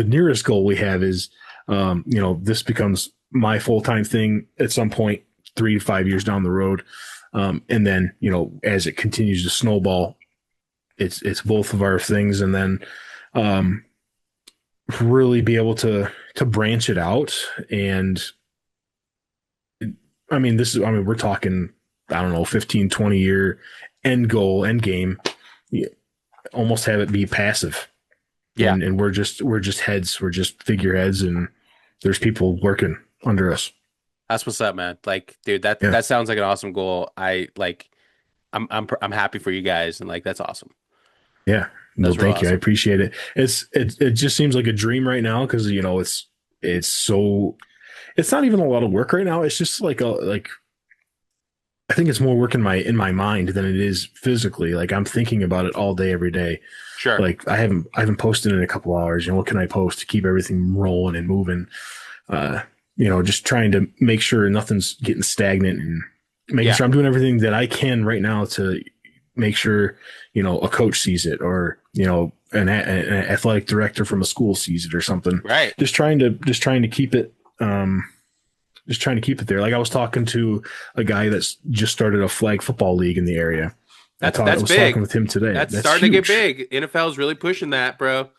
nearest goal we have is, this becomes my full time thing at some point, 3 to 5 years down the road. And then, as it continues to snowball, it's both of our things. And then, um, really be able to branch it out. And we're talking, I don't know, 15-20 year end goal, end game. You almost have it be passive. Yeah. And we're just heads, we're just figureheads, and there's people working under us. That's what's up, man. Like, dude, that Yeah. that sounds like an awesome goal. I like I'm happy for you guys and like that's awesome. Yeah. Well, That's real thank you. I awesome. appreciate it. It just seems like a dream right now because it's so it's not even a lot of work right now. It's just like I think it's more work in my mind than it is physically. Like I'm thinking about it all day, every day. Sure. Like I haven't posted in a couple hours. What can I post to keep everything rolling and moving? Uh, just trying to make sure nothing's getting stagnant and making Yeah. sure I'm doing everything that I can right now to make sure, a coach sees it or, an athletic director from a school sees it or something. Right. Just trying to keep it, just trying to keep it there. Like I was talking to a guy that's just started a flag football league in the area. I That's was talking big. with him today. That's That's starting to get huge, big. NFL's really pushing that, bro.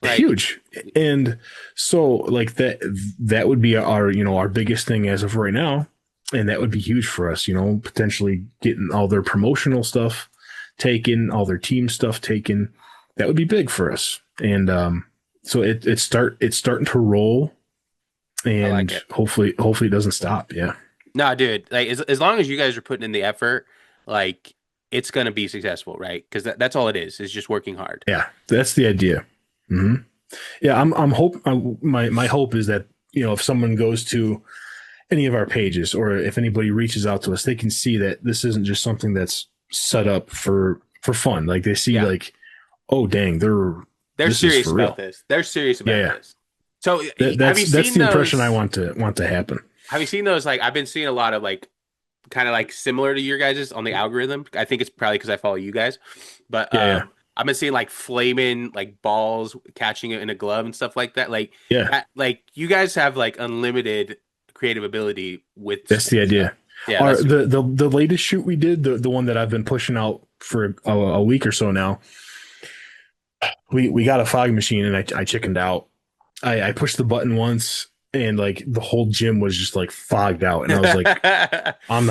Like, huge. And so like that would be our biggest thing as of right now. And that would be huge for us, potentially getting all their promotional stuff taken, all their team stuff taken. That would be big for us. And so it's starting to roll, I like and it. hopefully it doesn't stop. Yeah. No, dude, like as long as you guys are putting in the effort, like it's gonna be successful, right? Because that's all it is just working hard. Yeah. That's the idea. Hmm. Yeah. My hope is that, if someone goes to any of our pages or if anybody reaches out to us, they can see that this isn't just something that's set up for fun. Like they see Yeah. like, oh dang, They're this is serious for about real. this. They're serious Yeah, about yeah. this. So have That's you that's seen the impression I those? want to happen. Have you seen those? Like I've been seeing a lot of like kind of like similar to your guys's on the algorithm. I think it's probably because I follow you guys, but Yeah, yeah, I've been seeing like flaming like balls catching it in a glove and stuff like that. Like yeah. that, like you guys have like unlimited creative ability with That's the sports. So idea. yeah, Our that's super the latest shoot we did, the one that I've been pushing out for a week or so now. We got a fog machine and I chickened out. I pushed the button once and like the whole gym was just like fogged out, and I was like, I'm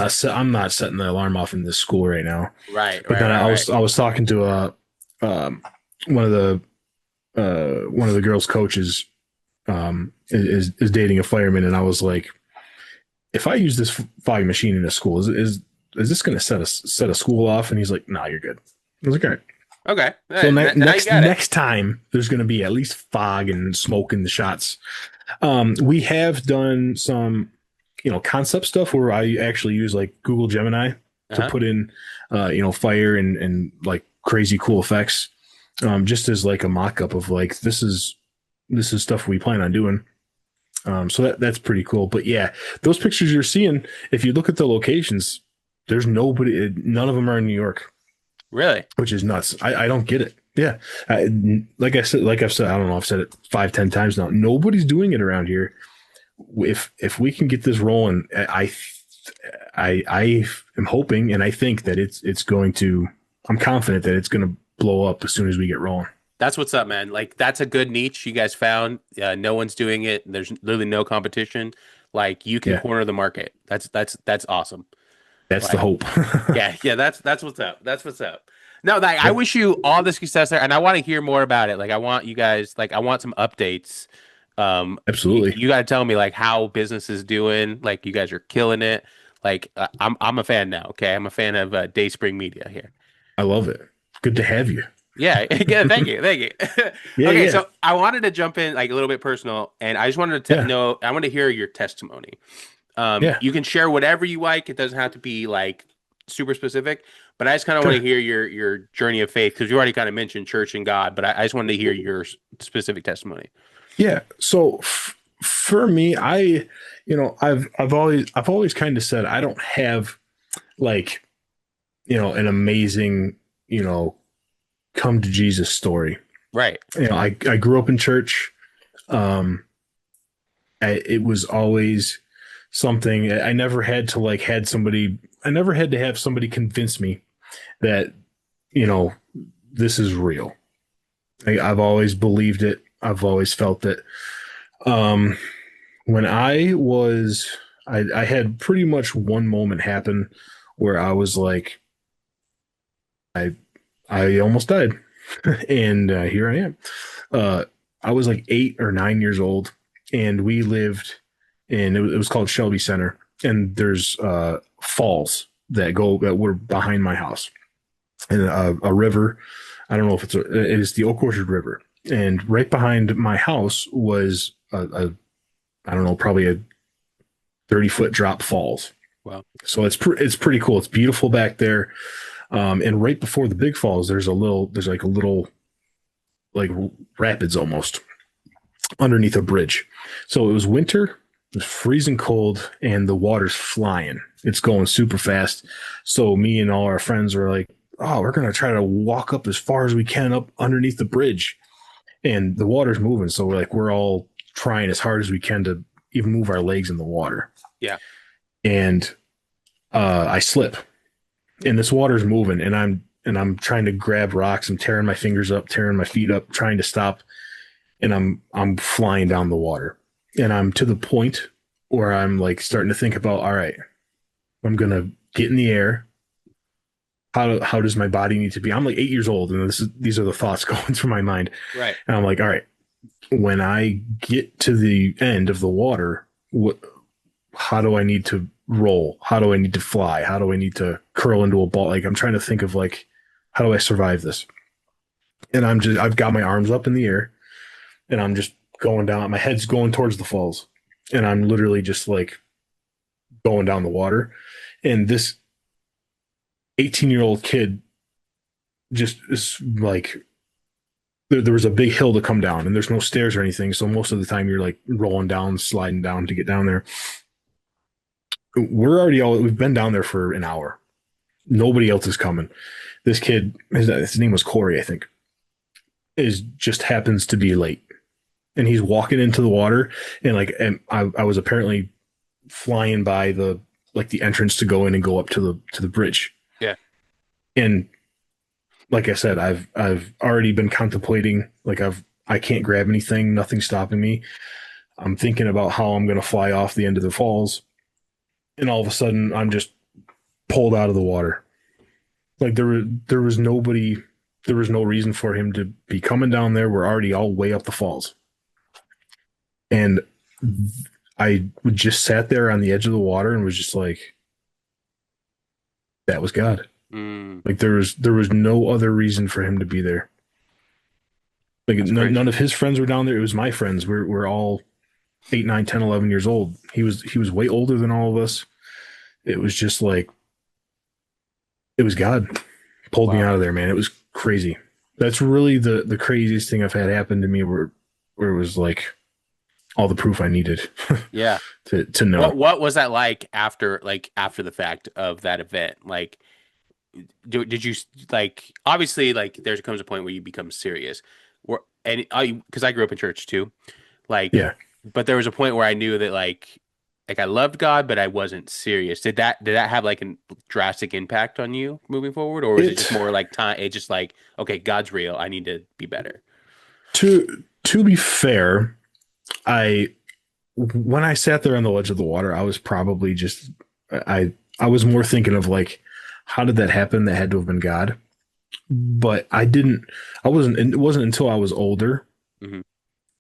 not setting the alarm off in this school right now. right, But right, then right, I right. was I was talking to um one of the girls' coaches, is dating a fireman, and I was like, if I use this fog machine in a school, is this going to set a school off? And he's like, nah, you're good. I was like, all right. Okay, So now you got it. next time there's going to be at least fog and smoke in the shots. We have done some, concept stuff where I actually use like Google Gemini to Uh-huh. put in, fire and like crazy cool effects, just as like a mock-up of like this is stuff we plan on doing. So that's pretty cool. But yeah, those pictures you're seeing, if you look at the locations, there's none of them are in New York, Really? which is nuts. I don't get it. Yeah. Like I said, like I've said, I don't know, I've said it 5, 10 times now. Nobody's doing it around here. If we can get this rolling, I am hoping and I think that it's going to. I'm confident that it's going to blow up as soon as we get rolling. That's what's up, man. Like that's a good niche you guys found. No one's doing it. There's literally no competition. Like you can Yeah, corner the market. That's awesome. that's the Like hope. yeah, that's what's up. That's what's up. No, like I Yep, wish you all the success there, and I want to hear more about it. Like I want you guys, like I want some updates. absolutely. You got to tell me like how business is doing. Like you guys are killing it. Like I'm a fan now. Okay, I'm a fan of Dayspring Media here. I love it. Good to have you. Yeah, yeah, thank you, thank you. Yeah, Okay, yeah, so I wanted to jump in like a little bit personal, and I just wanted to yeah, know. I want to hear your testimony. yeah. You can share whatever you like. It doesn't have to be like super specific, but I just kind of want to Sure. hear your journey of faith because you already kind of mentioned church and God, but I just wanted to hear your specific testimony. Yeah. So for me, I've always kind of said I don't have like an amazing come to Jesus story. Right, I grew up in church. Um, it was always something I never had to like had somebody. I never had to have somebody convince me that you know this is real. I've always believed it. I've always felt it. Um, when I had pretty much one moment happen where I was like, I, I almost died, and here I am. Uh, I was like 8 or 9 years old, and we lived it was called Shelby Center, and there's falls that were behind my house, and a river. I don't know if it is the Oak Orchard River, and right behind my house was a I don't know, probably a 30-foot drop falls. well, So it's pretty cool. It's beautiful back there. And right before the big falls, there's like a little like rapids almost underneath a bridge. So it was winter, it was freezing cold, and the water's flying. It's going super fast. So me and all our friends were like, "Oh, we're gonna try to walk up as far as we can up underneath the bridge." And the water's moving, so we're all trying as hard as we can to even move our legs in the water. yeah, And I slip, and this water's moving, and I'm trying to grab rocks. I'm tearing my fingers up, tearing my feet up, trying to stop, and I'm flying down the water, and I'm to the point where I'm like starting to think about, all right, I'm gonna get in the air. How does my body need to be? I'm like 8 years old, and these are the thoughts going through my mind, right. and I'm like, all right, when I get to the end of the water, what? How do I need to roll? How do I need to fly? How do I need to curl into a ball? Like I'm trying to think of like, how do I survive this? And I've got my arms up in the air, and I'm just going down. My head's going towards the falls, and I'm literally just like going down the water. And this 18-year-old kid just is like, there was a big hill to come down, and there's no stairs or anything. So most of the time you're like rolling down, sliding down to get down there. We've been down there for an hour. Nobody else is coming. This kid, his name was Corey, I think, is just happens to be late, and he's walking into the water, and I was apparently flying by the entrance to go in and go up to the bridge, Yeah. and like I said, I've already been contemplating I can't grab anything, nothing's stopping me. I'm thinking about how I'm gonna fly off the end of the falls, and all of a sudden I'm just pulled out of the water. Like there was nobody, there was no reason for him to be coming down there. We're already all way up the falls, and I just sat there on the edge of the water and was just like, that was God. Mm, Like there was no other reason for him to be there. Like that's none crazy. of his friends were down there. It was my friends. We're all 8, 9, 10, 11 years old. He was way older than all of us. It was just like it was God pulled me Wow. out of there, man. It was crazy. That's really the craziest thing I've had happen to me where it was like all the proof I needed Yeah. to know. What was that like after the fact of that event? Like did you like obviously like there comes a point where you become serious, or and I because I grew up in church too, like, Yeah. but there was a point where I knew that like I loved God, but I wasn't serious. Did that have like a drastic impact on you moving forward, or was it just It more like time? It just like okay, God's real. I need to be better. to be fair, I when I sat there on the ledge of the water, I was probably just I was more thinking of like, how did that happen? That had to have been God. But I wasn't, it wasn't until I was older Hmm.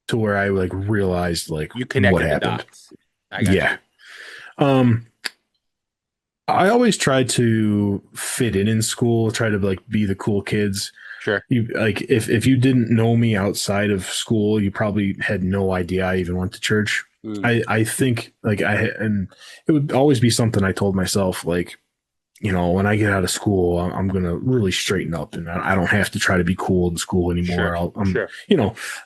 to where I like realized like You what connected the happened. dots. I got Yeah. you. Um, I always tried to fit in school, try to like be the cool kids. Sure. You like if you didn't know me outside of school, you probably had no idea I even went to church. Mm, I think like and it would always be something I told myself like, when I get out of school, I'm gonna really straighten up, and I don't have to try to be cool in school anymore. sure. Sure.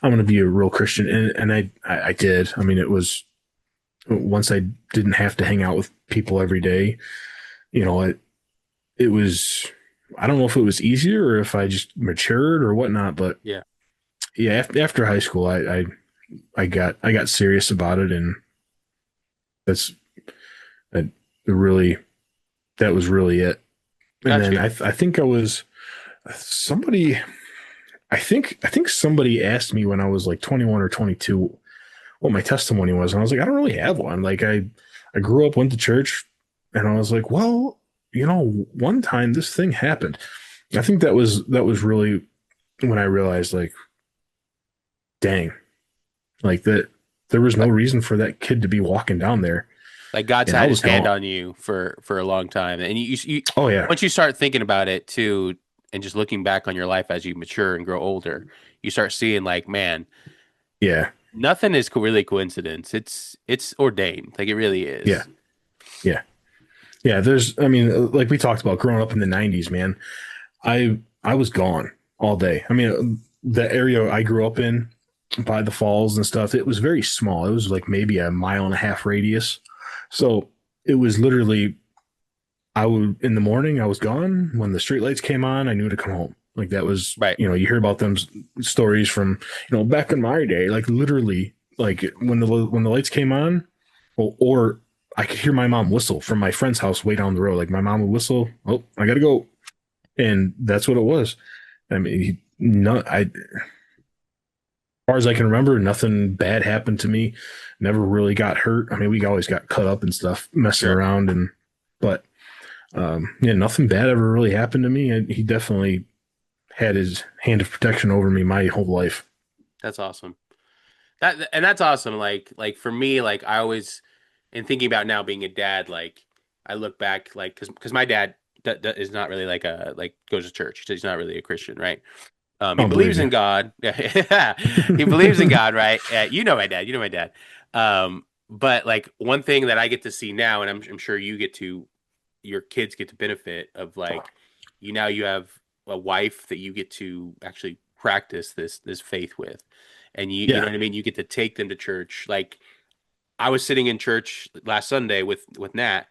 I'm gonna be a real Christian, and I did. I mean, it was once I didn't have to hang out with people every day. It was. I don't know if it was easier or if I just matured or whatnot, but Yeah. yeah, after high school, I got serious about it, and that's that really that was really it. And Got then you. I think I was somebody I think somebody asked me when I was like 21 or 22 what my testimony was, and I was like, I don't really have one. Like I grew up, went to church, and I was like, well, one time this thing happened. I think that was really when I realized like, dang, like that there was no Like reason for that kid to be walking down there, like God's and I had his was hand gone. on you for a long time. And you Oh yeah, once you start thinking about it too, and just looking back on your life as you mature and grow older, you start seeing like, man, yeah, nothing is really coincidence. It's ordained. Like it really yeah, is. yeah, yeah. I mean, like we talked about growing up in the '90s, man. I was gone all day. I mean, the area I grew up in by the falls and stuff, it was very small. It was like maybe a mile and a half radius. So it was literally I would in the morning I was gone. When the street lights came on, I knew to come home. Like that was, Right. you hear about them stories from, back in my day, like literally like when the lights came on, or I could hear my mom whistle from my friend's house way down the road. Like my mom would whistle, oh, I gotta go. And that's what it was. I mean, no, as far as I can remember, nothing bad happened to me. Never really got hurt. I mean, we always got cut up and stuff, messing Sure. around, but yeah, nothing bad ever really happened to me. And he definitely had his hand of protection over me my whole life. That's awesome. That's awesome. Like for me, like I always in thinking about now being a dad, like I look back like because my dad is not really like a like goes to church. He's not really a Christian, right? He Oh, believe believes me. in God. Yeah, he believes in God, right? You know my dad. You know my dad. But like one thing that I get to see now, and I'm sure your kids get to benefit of like, now you have a wife that you get to actually practice this faith with, and you know Yeah, what I mean. You get to take them to church. Like I was sitting in church last Sunday with Nat,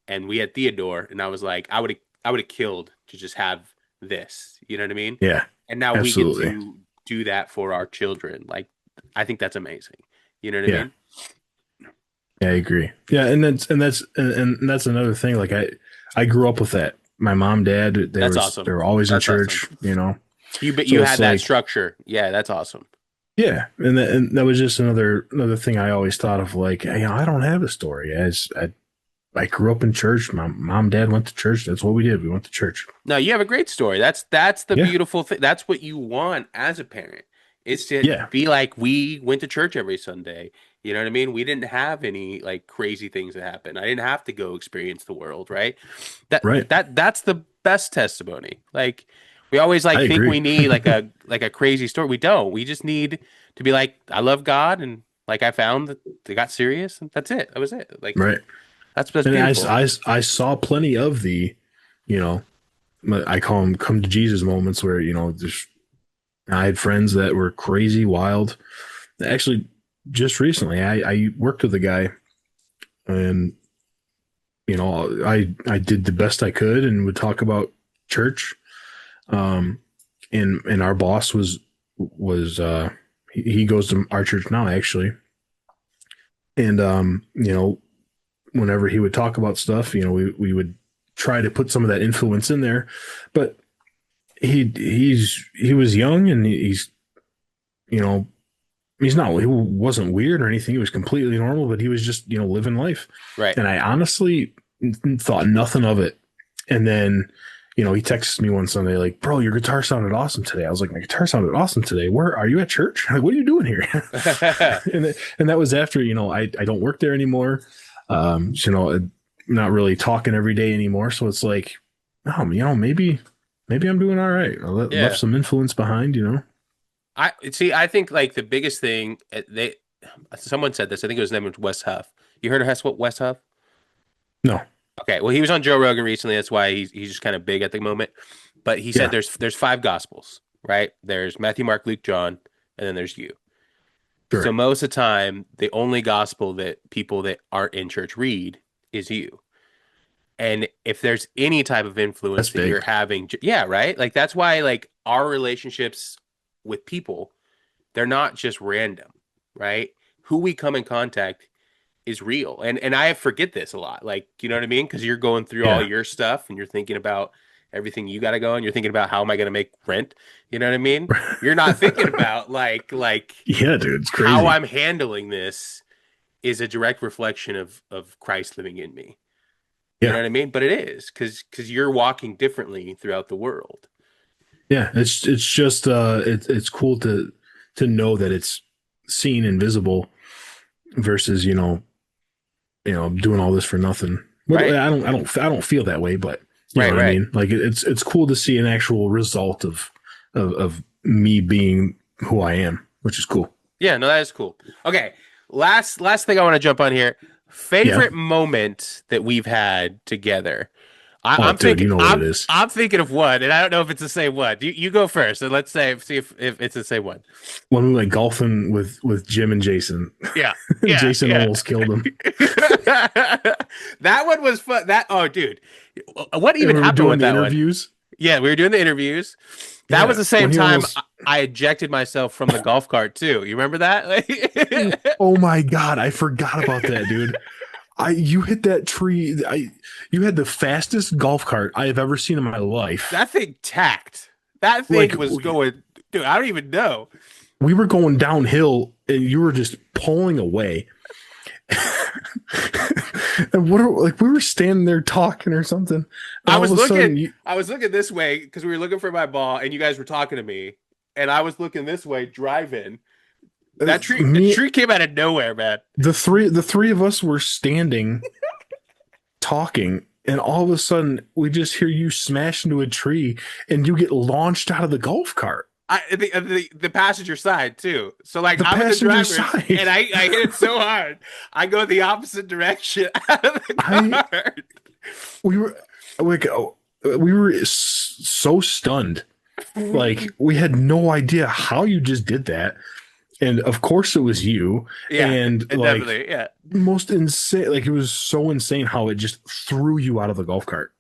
and we had Theodore, and I was like, I would have killed to just have this. You know what I mean? yeah, And now we get absolutely. to do that for our children. Like, I think that's amazing. You know what I Yeah, mean? yeah, I agree. Yeah, and that's another thing. Like I grew up with that. My mom, dad, That's awesome. they were always in That's awesome. church. You So it's had that like, structure. Yeah, that's awesome. yeah, and that was just another thing I always thought of. Like, hey, I don't have a story. As I grew up in church. My mom, dad went to church. That's what we did. We went to church. No, you have a great story. That's the Yeah, beautiful thing. That's what you want as a parent. It's to yeah, be like we went to church every Sunday. You know what I mean? We didn't have any like crazy things that happen. I didn't have to go experience the world, right? That right. that's the best testimony. Like we always I like think agree. we need like a crazy story. We don't. We just need to be like I love God and like I found that they got serious and that's it. That was it. Like Right. that's And beautiful. I saw plenty of the, you know, I call them come to Jesus moments where, just I had friends that were crazy, wild. Actually, just recently, I worked with a guy, and I did the best I could and would talk about church. Um, and our boss was he goes to our church now actually. And whenever he would talk about stuff, we would try to put some of that influence in there. But he was young, and you know he wasn't weird or anything. He was completely normal, but he was just living life. Right. And I honestly thought nothing of it. And then he texts me one Sunday like, "Bro, your guitar sounded awesome today." I was like, "My guitar sounded awesome today. Where are you at church? Like, what are you doing here?" and that was after I don't work there anymore. I'm not really talking every day anymore. So it's like, oh, maybe I'm doing all right. Yeah. Left some influence behind. I see. I think like the biggest thing someone said this. I think it was named Wes Huff. You heard of Wes Huff? No, Okay. Well, he was on Joe Rogan recently. That's why he's just kind of big at the moment. But he said yeah, there's five gospels, right? There's Matthew, Mark, Luke, John, and then there's you. So sure, most of the time, the only gospel that people that aren't in church read is you. And if there's any type of influence that's that you're big. having, yeah, right? Like that's why like our relationships with people, they're not just random, right? Who we come in contact is real. And I forget this a lot. Like, you know what I mean? Because you're going through all Yeah, your stuff and you're thinking about everything you got to go and you're thinking about how am I going to make rent? You know what I mean? You're not thinking about like yeah, dude, it's how crazy. I'm handling this is a direct reflection of Christ living in me. You know Yeah, what I mean? But it is because you're walking differently throughout the world. yeah, it's just it's cool to know that it's seen and visible versus doing all this for nothing. What Right. I don't feel that way, but you know Right, what I right. mean. Like it's cool to see an actual result of me being who I am, which is cool. Yeah, no, that is cool. Okay. Last thing I want to jump on here. Yeah. Favorite moment that we've had together. Oh, I'm dude, thinking you know what it is. I'm thinking of one, and I don't know if it's the same one. You go first, and let's see if it's the same one. When we went golfing with Jim and Jason, Yeah, yeah, Jason yeah. almost killed him. That one was fun. That oh, dude, what And even we were happened doing with the that one? interviews. Yeah, we were doing the interviews. That was Yeah, the same when he time almost. I ejected myself from the golf cart too. You remember that? Oh my god, I forgot about that, dude. You hit that tree. You had the fastest golf cart I have ever seen in my life. That thing tacked. That Like thing was going, dude. I don't even know. we were going downhill and you were just pulling away. And like we were standing there talking or something, and I all of was a looking. sudden I was looking this way because we were looking for my ball, and you guys were talking to me, and I was looking this way driving. The me tree came out of nowhere, man. the three of us were standing talking, and all of a sudden we just hear you smash into a tree and you get launched out of the golf cart, The passenger side too. So like the I'm in the passenger driver's, side. and I hit it so hard, I go the opposite direction out of the I car. we were like we were so stunned, like we had no idea how you just did that. And of course it was you. Yeah, And like definitely. Yeah. most insane, like it was so insane how it just threw you out of the golf cart.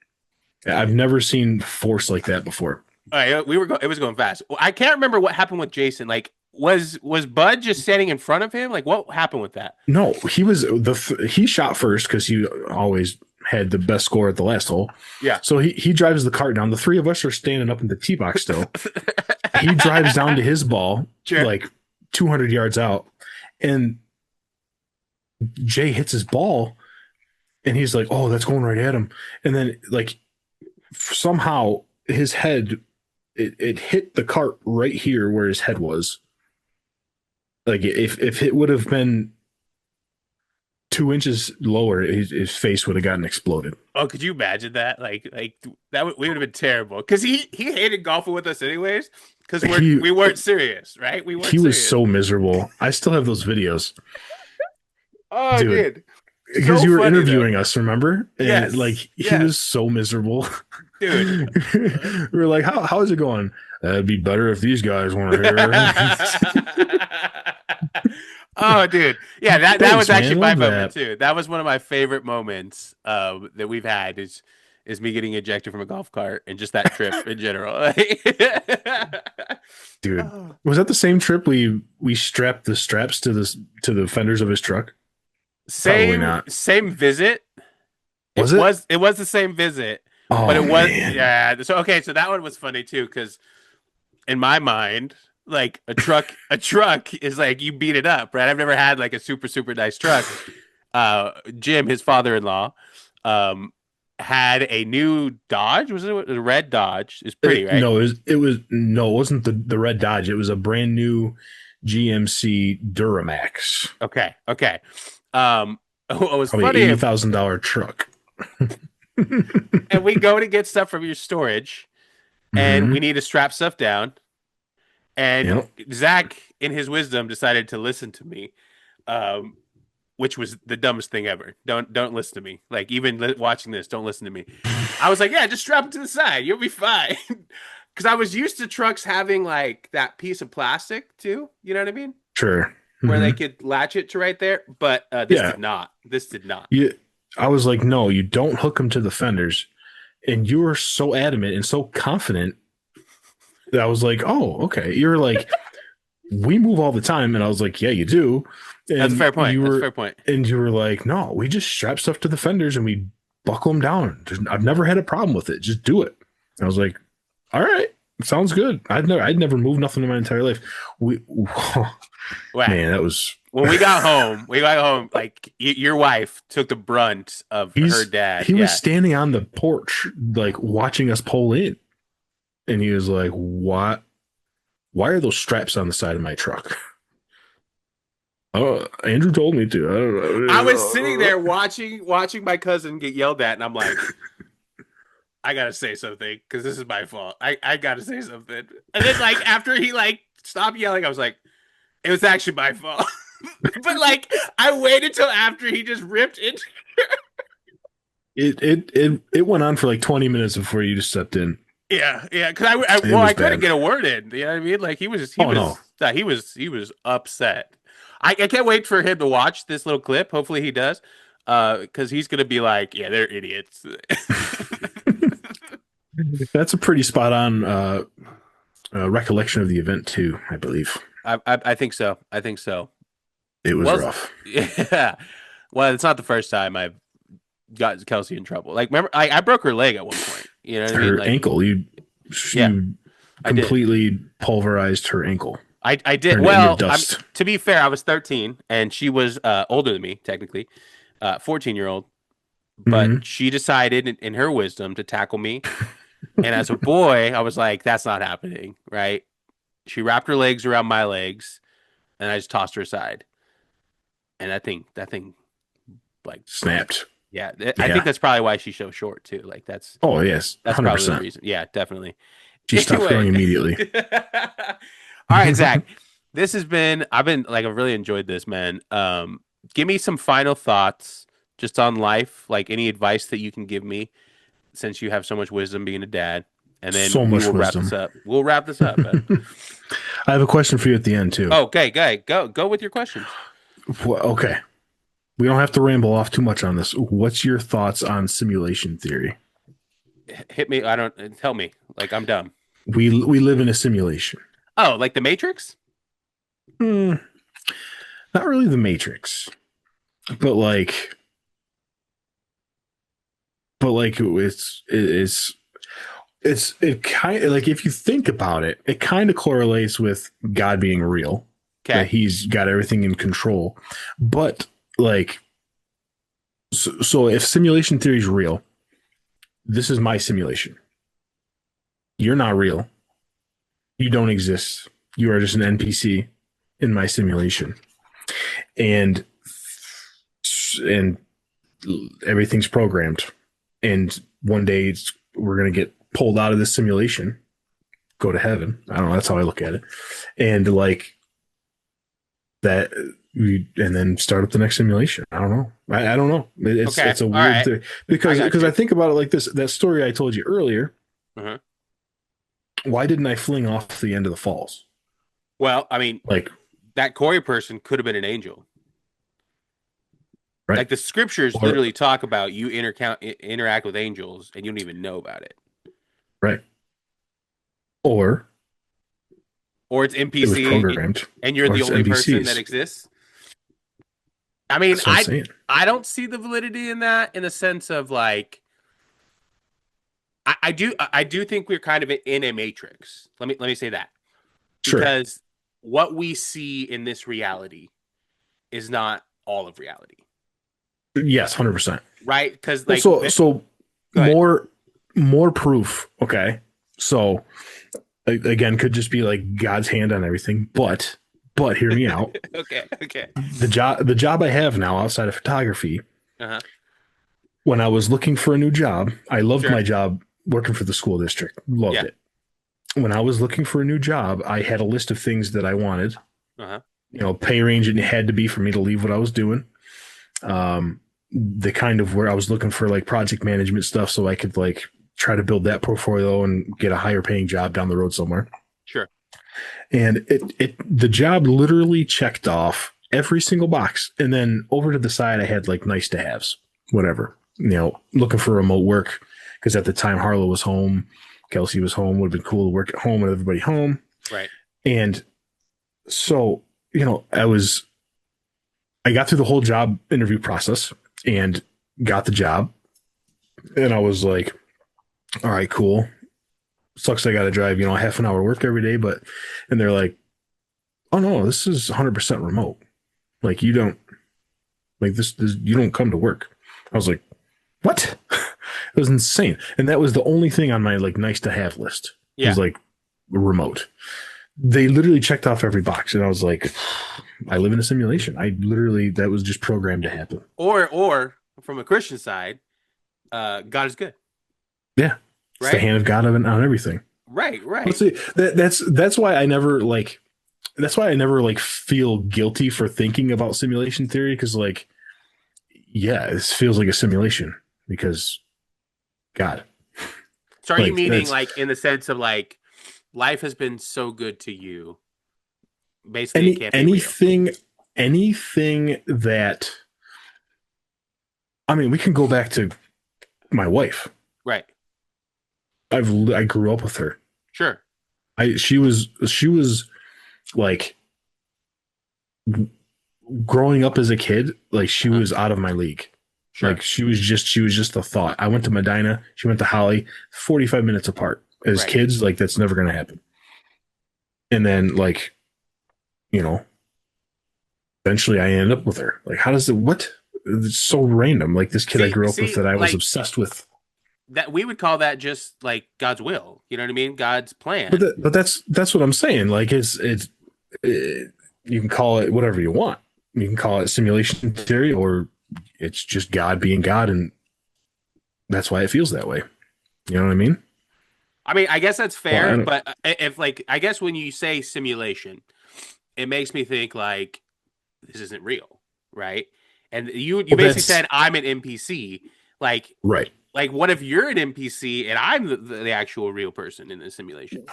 I've never seen force like that before. All right, it was going fast. I can't remember what happened with Jason. Like, was Bud just standing in front of him? Like, what happened with that? No, he shot first because he always had the best score at the last hole. Yeah. So he drives the cart down. The three of us are standing up in the tee box still. He drives down to his ball Sure. like 200 yards out, and Jay hits his ball, and he's like, "Oh, that's going right at him." And then like somehow his head it hit the cart right here where his head was. Like if it would have been 2 inches lower, his face would have gotten exploded. Oh, could you imagine that? We would have been terrible because he hated golfing with us anyways because He we weren't serious, right? We he weren't was serious. so miserable. I still have those videos, Oh, dude, dude, because so you were funny though. interviewing us, remember? And like Yes, he was yes, so miserable. dude. We were like, how is it going? That'd be better if these guys weren't here. Oh, dude. Yeah, that Thanks, was actually man. my Love moment that. too. That was one of my favorite moments that we've had is me getting ejected from a golf cart and just that trip in general. Dude, Oh. was that the same trip we strapped the straps to the fenders of his truck? Probably Same not. same visit. Was it? It was the same visit, but Oh it was man. yeah. So okay, so that one was funny too because in my mind, like a truck is like you beat it up, right? I've never had like a super nice truck. Jim, his father-in-law, um, had a new Dodge. Was it a red Dodge? It's pretty, right? No, it wasn't the red Dodge. It was a brand new GMC Duramax. Okay, okay. What was Probably funny, $80,000 truck. and we go to get stuff from your storage, and we Hmm. need to strap stuff down. And Yep. Zach, in his wisdom, decided to listen to me, um, which was the dumbest thing ever. Don't listen to me. Like even watching this, don't listen to me. I was like, yeah, just strap it to the side. You'll be fine. Because I was used to trucks having like that piece of plastic too. You know what I mean? Sure. Where they Hmm. could latch it to right there. But this Yeah. did not. This did not. You, I was like, no, you don't hook them to the fenders. And you were so adamant and so confident that I was like, oh, okay. You're like, we move all the time. And I was like, yeah, you do. That's a And fair point. That's a fair point. you were like, no, we just strap stuff to the fenders and we buckle them down. I've never had a problem with it. Just do it. I was like, all right, sounds good. I'd never moved nothing in my entire life. We, Wow. man, that was, When we got home. Like your wife took the brunt of her dad. he was Yeah. standing on the porch, like watching us pull in. And he was like, what? Why are those straps on the side of my truck? Oh, Andrew told me to. I I was sitting don't there know. watching my cousin get yelled at, and I'm like, I gotta say something because this is my fault. I gotta say something. And then like after he like stopped yelling, I was like, it was actually my fault. But like I waited till after he just ripped it. It went on for like 20 minutes before you just stepped in. Yeah, yeah. Because It well, I was couldn't bad. get a word in. You know what I mean? Like Oh no. he was upset. I can't wait for him to watch this little clip. Hopefully he does. Because he's gonna be like, yeah, they're idiots. That's a pretty spot on recollection of the event too, I believe. I think so. I think so. It was Well, rough. yeah. Well, it's not the first time I've got Kelsey in trouble. Like, remember, I broke her leg at one point. You know what I mean? Her Like, ankle, yeah, you I did. completely pulverized her ankle. I did. Turned it into Well, I'm dust. to be fair, I was 13 and she was older than me, technically, 14-year-old. But Hmm. she decided, in her wisdom, to tackle me. And as a boy, I was like, "That's not happening." Right? She wrapped her legs around my legs, and I just tossed her aside. And that thing, like broke. Snapped. Yeah, I think Yeah. that's probably why she's so short too. Like Oh yes, that's probably the 100%. reason. Yeah, definitely. She stopped Anyway, growing immediately. all right, Zach. This has been. I've really enjoyed this, man. Give me some final thoughts just on life, like any advice that you can give me, since you have so much wisdom being a dad, and So then we much will wrap this wisdom. up. We'll wrap this up. I have a question for you at the end too. Okay, go with your questions. Okay. We don't have to ramble off too much on this. What's your thoughts on simulation theory? Hit me. I don't tell me. Like I'm dumb. We live in a simulation. Oh, like the Matrix? Hmm, not really the Matrix, but it kind of like if you think about it, it kind of correlates with God being real, that Okay. he's got everything in control. But like so if simulation theory is real, this is my simulation. You're not real. You don't exist. You are just an NPC in my simulation. And and everything's programmed. And one day we're gonna get pulled out of this simulation, go to heaven. I don't know. That's how I look at it. And like that, and then start up the next simulation. I don't know. I don't know. Okay. It's a All weird right. thing I got because I you. think about it like this. That story I told you earlier. Uh-huh. Why didn't I fling off the end of the falls? Well, I mean, Like that Corey person could have been an angel. Right. Like the scriptures Or literally talk about you interact with angels and you don't even know about it. right. Or Or it's it was NPC programmed, and you're or the it's only person that NPCs. exists. I mean, That's what I'm saying. I don't see the validity in that in the sense of like I do think we're kind of in a matrix. Let me say that Sure. because what we see in this reality is not all of reality, Yes, 100%. right? Because Well, like, so go ahead. more more proof. Okay. So again, could just be like God's hand on everything, but hear me out. Okay, okay. The job I have now outside of photography, Uh-huh. when I was looking for a new job, I loved Sure. my job working for the school district. Loved Yeah. it. When I was looking for a new job, I had a list of things that I wanted. Uh-huh. Pay range it had to be for me to leave what I was doing. The kind of where I was looking for like project management stuff so I could like try to build that portfolio and get a higher paying job down the road somewhere. Sure. And the job literally checked off every single box. And then over to the side, I had like nice to haves, whatever. Looking for remote work because at the time Harlow was home, Kelsey was home. Would have been cool to work at home with everybody home. Right. And so I got through the whole job interview process and got the job. And I was like, all right, cool. Sucks I got to drive, half an hour work every day. And they're like, oh no, this is 100% remote. Like you don't, like this, you don't come to work. I was like, what? It was insane. And that was the only thing on my like nice to have list Yeah. was like remote. They literally checked off every box. And I was like, I live in a simulation. That was just programmed to happen. Or from a Christian side, God is good. Yeah. It's the Right? hand of God on everything. Right, Let's right. see. That's why I never like feel guilty for thinking about simulation theory because like yeah, this feels like a simulation because God, So are you like meaning that's like in the sense of like life has been so good to you, basically it any can't be real. anything that I mean, we can go back to my wife. Right. I grew up with her. Sure. She was like growing up as a kid, like she Uh-huh. was out of my league. Like Sure. she was just a thought. I went to Medina, she went to Holly, 45 minutes apart. As Right. kids, like that's never gonna happen. And then like, you know, eventually I ended up with her. Like, how does it what? It's so random. Like this kid I grew up with See, that I was like obsessed with. that we would call that just like God's will. You know what I mean? God's But plan. that's what I'm saying. Like you can call it whatever you want. You can call it simulation theory, or it's just God being God, and that's why it feels that way. You know what I mean? I mean, I guess that's Well, I fair, don't. but if like I guess when you say simulation, it makes me think like this isn't real, right? And you Well, basically that's said I'm an NPC. Like right. like what if you're an NPC and I'm the actual real person in the simulation?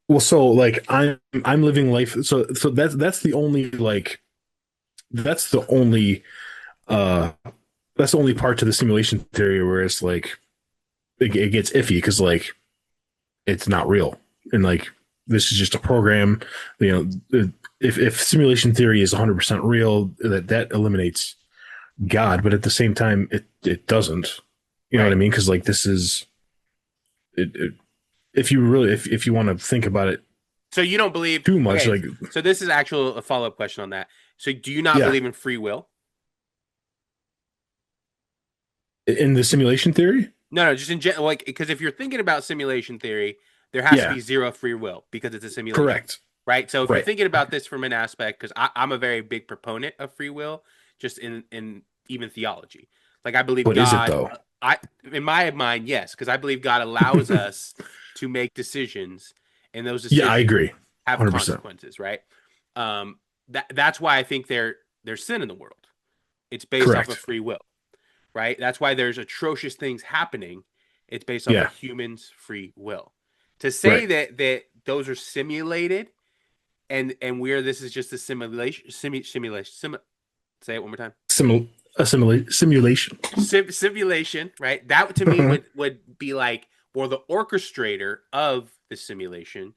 Well, so like I'm living life. So that's the only like that's the only uh that's the only part to the simulation theory where it's like it gets iffy because like it's not real and like this is just a program. If simulation theory is 100% real, that eliminates God, but at the same time, it doesn't. You know what I Right. mean? Because like this is it, if you really if you want to think about it So you don't believe too much, okay, like so this is actual a follow-up question on that. So do you not yeah, believe in free will? in the simulation theory, No, just in general, like because if you're thinking about simulation theory, there has to yeah, be zero free will because it's a simulation, correct, right? So if you're right. thinking about this from an aspect, because I'm a very big proponent of free will, just in even theology, like I believe But is it God, though? I in my mind, yes, because I believe God allows us to make decisions, and those Yeah, I decisions agree, have 100%. consequences, right? That's why I think there's sin in the world. It's based off of Correct. free will, right? That's why there's atrocious things happening. It's based off of Yeah, humans' free will. To say right. that those are simulated and where this is just a simulation, say it one more time. simulation. Simulation, right? That to me would be like, well, the orchestrator of the simulation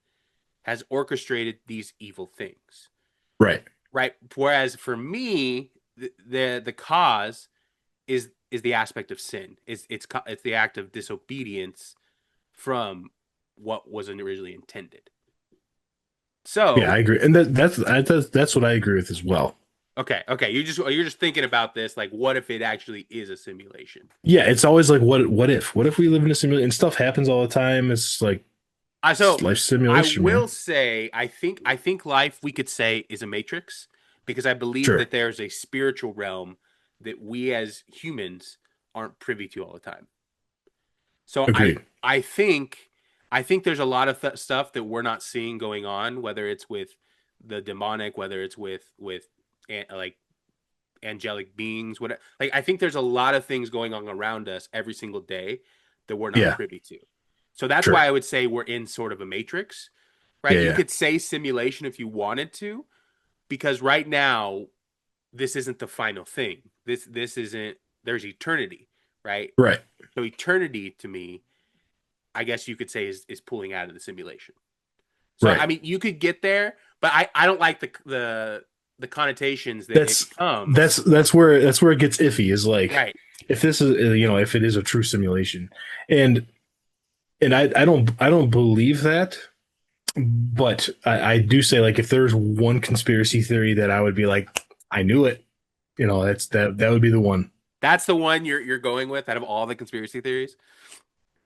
has orchestrated these evil things, Right. right? Whereas for me, the cause is the aspect of sin. It's the act of disobedience from what was originally intended. Yeah, I So agree, and that's what I agree with as well. okay, you're just thinking about this like, what if it actually is a simulation? Yeah, it's always like, what if we live in a simulation and stuff happens all the time? It's like it's So life I simulation, will man. say I think life we could say is a matrix because I believe Sure, that there's a spiritual realm that we as humans aren't privy to all the time. So I agreed. I think I think there's a lot of stuff that we're not seeing going on, whether it's with the demonic, whether it's with like angelic beings, whatever. Like I think there's a lot of things going on around us every single day that we're not Yeah, privy to. So that's why sure. I would say we're in sort of a matrix, right? Yeah, You yeah. could say simulation if you wanted to, because right now this isn't the final thing. This isn't there's eternity, right? Right, So eternity to me, I guess you could say is pulling out of the simulation. So I right. mean you could get there, but I don't like the connotations that it That's becomes. that's where it gets iffy. Is like Right. if this is if it is a true simulation, and and I don't believe that, but I do say like if there's one conspiracy theory that I would be like I knew it, that would be the one. That's the one you're going with out of all the conspiracy theories.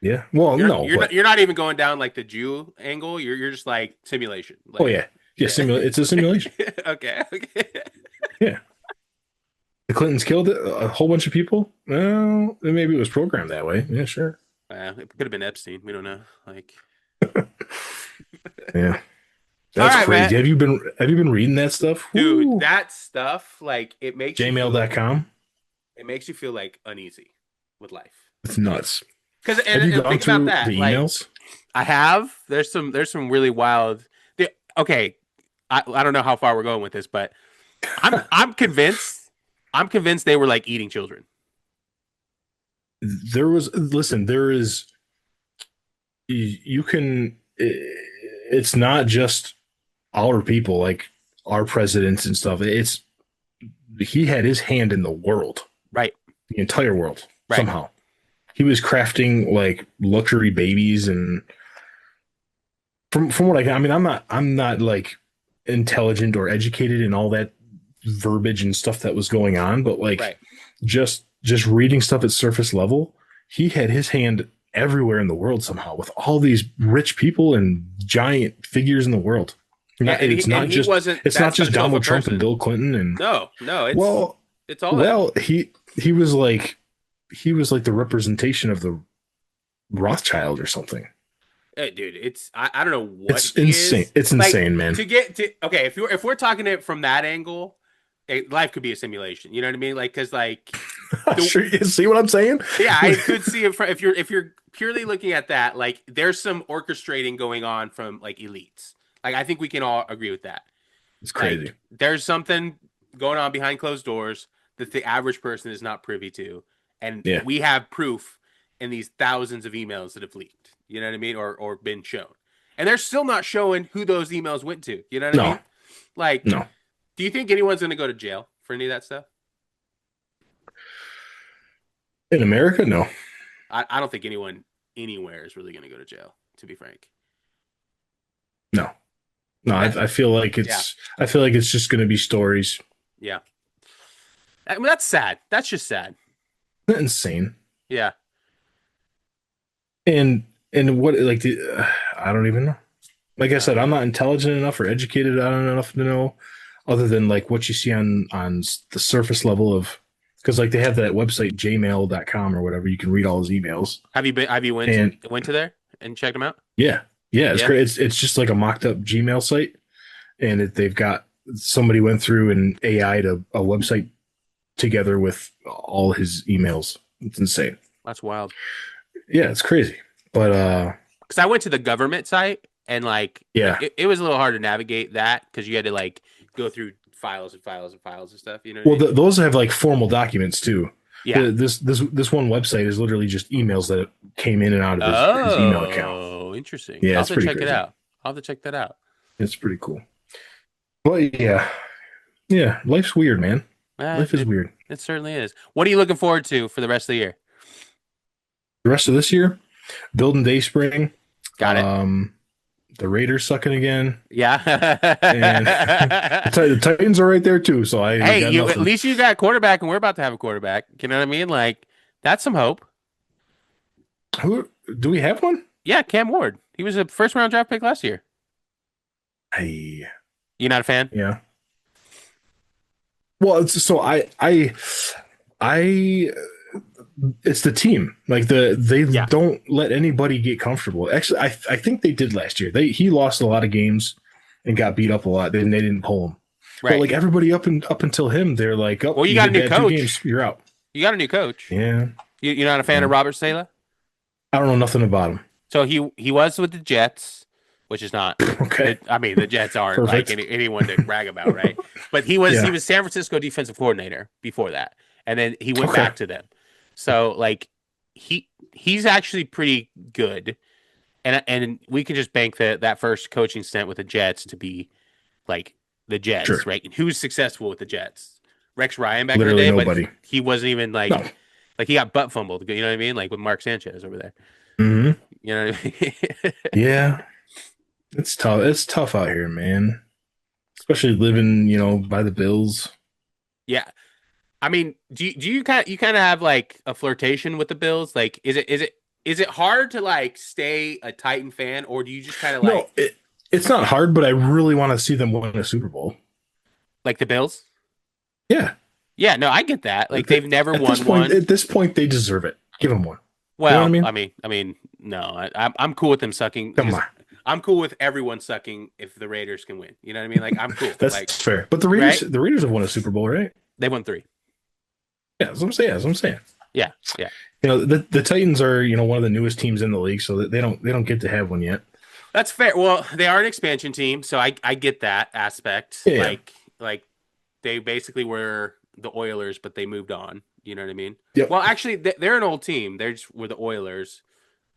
Yeah. Well, You're no, you're not but you're not even going down like the Jew angle. You're just like simulation. oh Like yeah, yeah. yeah. It's a simulation. Okay. Okay. Yeah. The Clintons killed a whole bunch of people. Well, maybe it was programmed that way. Yeah, sure. It could have been Epstein. We don't know. Like, Yeah, all that's right, man, crazy. Have you been reading that stuff? dude. Woo. That stuff like Gmail.com. it makes you feel like uneasy with life. It's nuts. Because Have you and gone think about through that. the Like emails? I have. There's some really wild. Okay, I don't know how far we're going with this, but I'm convinced. I'm convinced they were like eating children. Listen, there is, you can, it's not just our people, like our presidents and stuff. He had his hand in the world, Right. the entire world, Right. somehow. He was crafting like luxury babies, and from what I mean, I'm not like intelligent or educated in all that verbiage and stuff that was going on, but like Right. just reading stuff at surface level, he had his hand everywhere in the world somehow with all these rich people and giant figures in the world. Yeah, and It's not he just wasn't it's not that just special of a Donald Trump and person. Bill Clinton and No, no, well, it's all of them. well, he was like the representation of the Rothschild or something. Hey, dude, I don't know what It's he insane. is. It's Like insane, man. to get to okay, if we're talking it from that angle, life could be a simulation. You know what I mean? Like because like the Sure, you see what I'm saying? yeah, I could see it from if you're purely looking at that, like there's some orchestrating going on from like elites. Like I think we can all agree with that. It's crazy. Like there's something going on behind closed doors that the average person is not privy to, and Yeah. we have proof in these thousands of emails that have leaked. You know what I mean, or been shown, and they're still not showing who those emails went to. You know what I No, mean? Like, no. do you think anyone's going to go to jail for any of that stuff? In America, no. I don't think anyone anywhere is really going to go to jail. To be frank, No. No, that I feel like yeah, it's just going to be stories. yeah. I mean, that's sad. That's just sad. Insane. Yeah. And what like I don't even know. Like I Uh, said, I'm not intelligent enough or educated enough to know, other than like what you see on the surface level of, because like they have that website jmail.com or whatever. You can read all his emails. have you been? Have you And went to there and checked them out? yeah, yeah, it's Yeah. great. It's just like a mocked up Gmail site, and they've got somebody went through and AI'd a website together with all his emails. It's insane. That's wild. Yeah, it's crazy. But Because I went to the government site and like yeah, it was a little hard to navigate that because you had to like go through files and files and files and stuff. You know what I Well, mean? those have like formal documents too. Yeah. This one website is literally just emails that came in and out of his email account. Oh, interesting. Yeah, I'll have it's to pretty check it crazy. out. I'll have to check that out. It's pretty cool. But yeah, life's weird, man. Life is It weird. it certainly is. What are you looking forward to for the rest of the year? The rest of this year, building Dayspring, Got it. the Raiders sucking again, Yeah. and the Titans are right there too. So I Hey, got you at nothing. least you got a quarterback, and we're about to have a quarterback. You know what I mean? Like that's some hope. Who do we have one? Yeah, Cam Ward. He was a first round draft pick last year. I You not a fan? yeah. Well, I it's the team. Like they Yeah. don't let anybody get comfortable. Actually, I think they did last year. He lost a lot of games and got beat up a lot. Then they didn't pull him. But Right. like everybody up until him, they're like, oh, Well, you got a did new bad 2 games, coach. you're out. You got a new coach. Yeah, You're not a fan yeah. of Robert Saleh? I don't know nothing about him. So he was with the Jets, which is not. Okay, I mean, the Jets aren't like perfect. anyone to brag about, right? But he was Yeah, San Francisco defensive coordinator before that, and then he went okay. back to them. So like he's actually pretty good, and we can just bank that first coaching stint with the Jets to be like the Jets, Sure. right? And who's successful with the Jets? Rex Ryan back in the Literally day, but nobody. he wasn't even No. like he got butt fumbled. You know what I mean? Like with Mark Sanchez over there. Hmm. You know what I mean? Yeah, it's tough. It's tough out here, man. Especially living, by the Bills. Yeah. I mean, do you kind of have like a flirtation with the Bills? Like, is it hard to like stay a Titan fan, or do you just kind of No, it's not hard, but I really want to see them win a Super Bowl. like the Bills? Yeah. Yeah, no, I get that. Like At, the, they've never at this won point, one. at this point, they deserve it. Give them one. You know what I Well, mean? I mean, no, I'm cool with them sucking Come because on. I'm cool with everyone sucking if the Raiders can win. You know what I mean? Like I'm cool. That's Like fair. But the Raiders, right? the Raiders have won a Super Bowl, right? They won three. Yeah, that's what I'm saying. That's what I'm saying. Yeah, yeah. The Titans are, one of the newest teams in the league, so that they don't get to have one yet. That's fair. Well, they are an expansion team, so I get that aspect. Yeah, yeah. Like they basically were the Oilers, but they moved on. You know what I mean? Yep. Well, actually, they're an old team. They're just were the Oilers.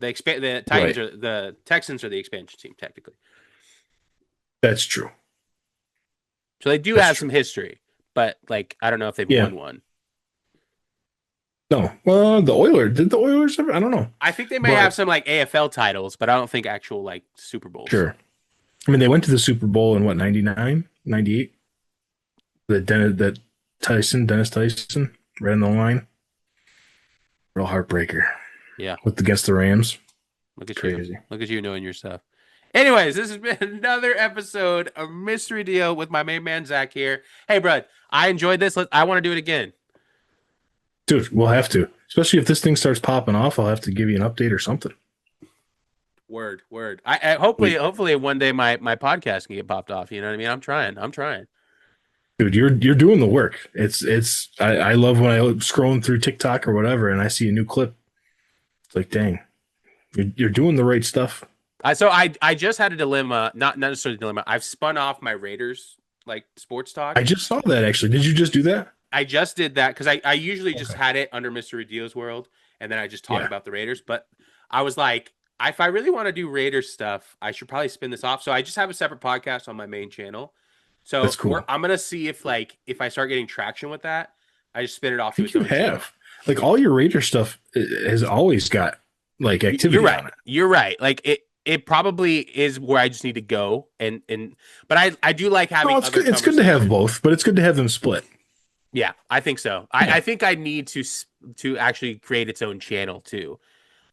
The Titans Right. are the Texans are the expansion team technically. That's true. So they do That's have true. some history, but like I don't know if they've Yeah. won one. No. Well, did the Oilers ever? I don't know. I think they may have But some like AFL titles, but I don't think actual like Super Bowls. sure. I mean, they went to the Super Bowl in what, 99, 98? Dennis Tyson right on the line. Real heartbreaker Yeah. with against the Rams. Look at you. Crazy. Look at you knowing your stuff. Anyways, this has been another episode of Mrradillo with my main man Zach here. Hey, bro, I enjoyed this. I want to do it again. Dude, we'll have to. Especially if this thing starts popping off, I'll have to give you an update or something. Word. I hopefully one day my podcast can get popped off. You know what I mean? I'm trying. Dude, you're doing the work. I love when I'm scrolling through TikTok or whatever and I see a new clip. It's like, dang, you're doing the right stuff. I just had a dilemma, not necessarily a dilemma. I've spun off my Raiders like sports talk. I just saw that actually. Did you just do that? I just did that because I usually just Okay. had it under Mrradillo's world, and then I just talk Yeah. about the Raiders. But I was like, if I really want to do Raiders stuff, I should probably spin this off. So I just have a separate podcast on my main channel. So That's cool. I'm gonna see if I start getting traction with that, I just spin it off I to think its you own channel. have. Like all your Raider stuff has always got like activity You're right. on it. You're right. Like it probably is where I just need to go but I do like having No, it's other good. It's good to have conversations. both, but it's good to have them split. Yeah, I think so. Yeah. I think I need to actually create its own channel too.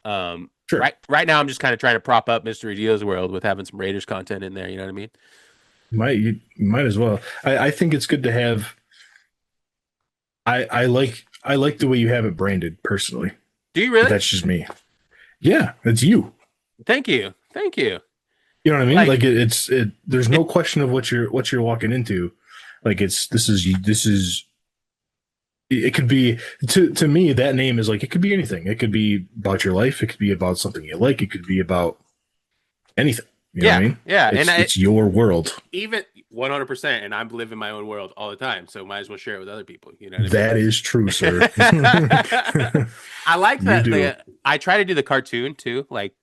Sure. Right now I'm just kind of trying to prop up Mrradillo's world with having some Raiders content in there. You know what I mean? You might as well. I think it's good to have. I like the way you have it branded personally. Do you But really? that's just me. Yeah, it's you. Thank you. You know what I mean? Like- Like there's no question of what you're walking into. Like this is it could be to me that name is like it could be anything. It could be about your life. It could be about something you like. It could be about anything. You know what I mean? Yeah. It's your world. Even 100%, and I'm living my own world all the time, so might as well share it with other people. You know what I mean? That is true, sir. I like You that do. I try to do the cartoon too. Like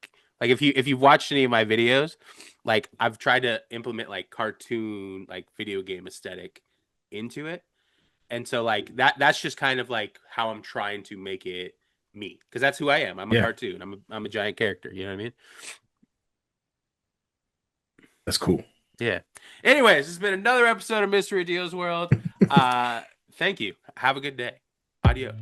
if you've watched any of my videos, like I've tried to implement like cartoon like video game aesthetic into it. And so like that's just kind of like how I'm trying to make it me because that's who I am. I'm a Yeah, cartoon. I'm a giant character, you know what I mean? that's cool. Yeah. Anyways, this has been another episode of Mrradillo's World. Uh thank you. Have a good day. Adios.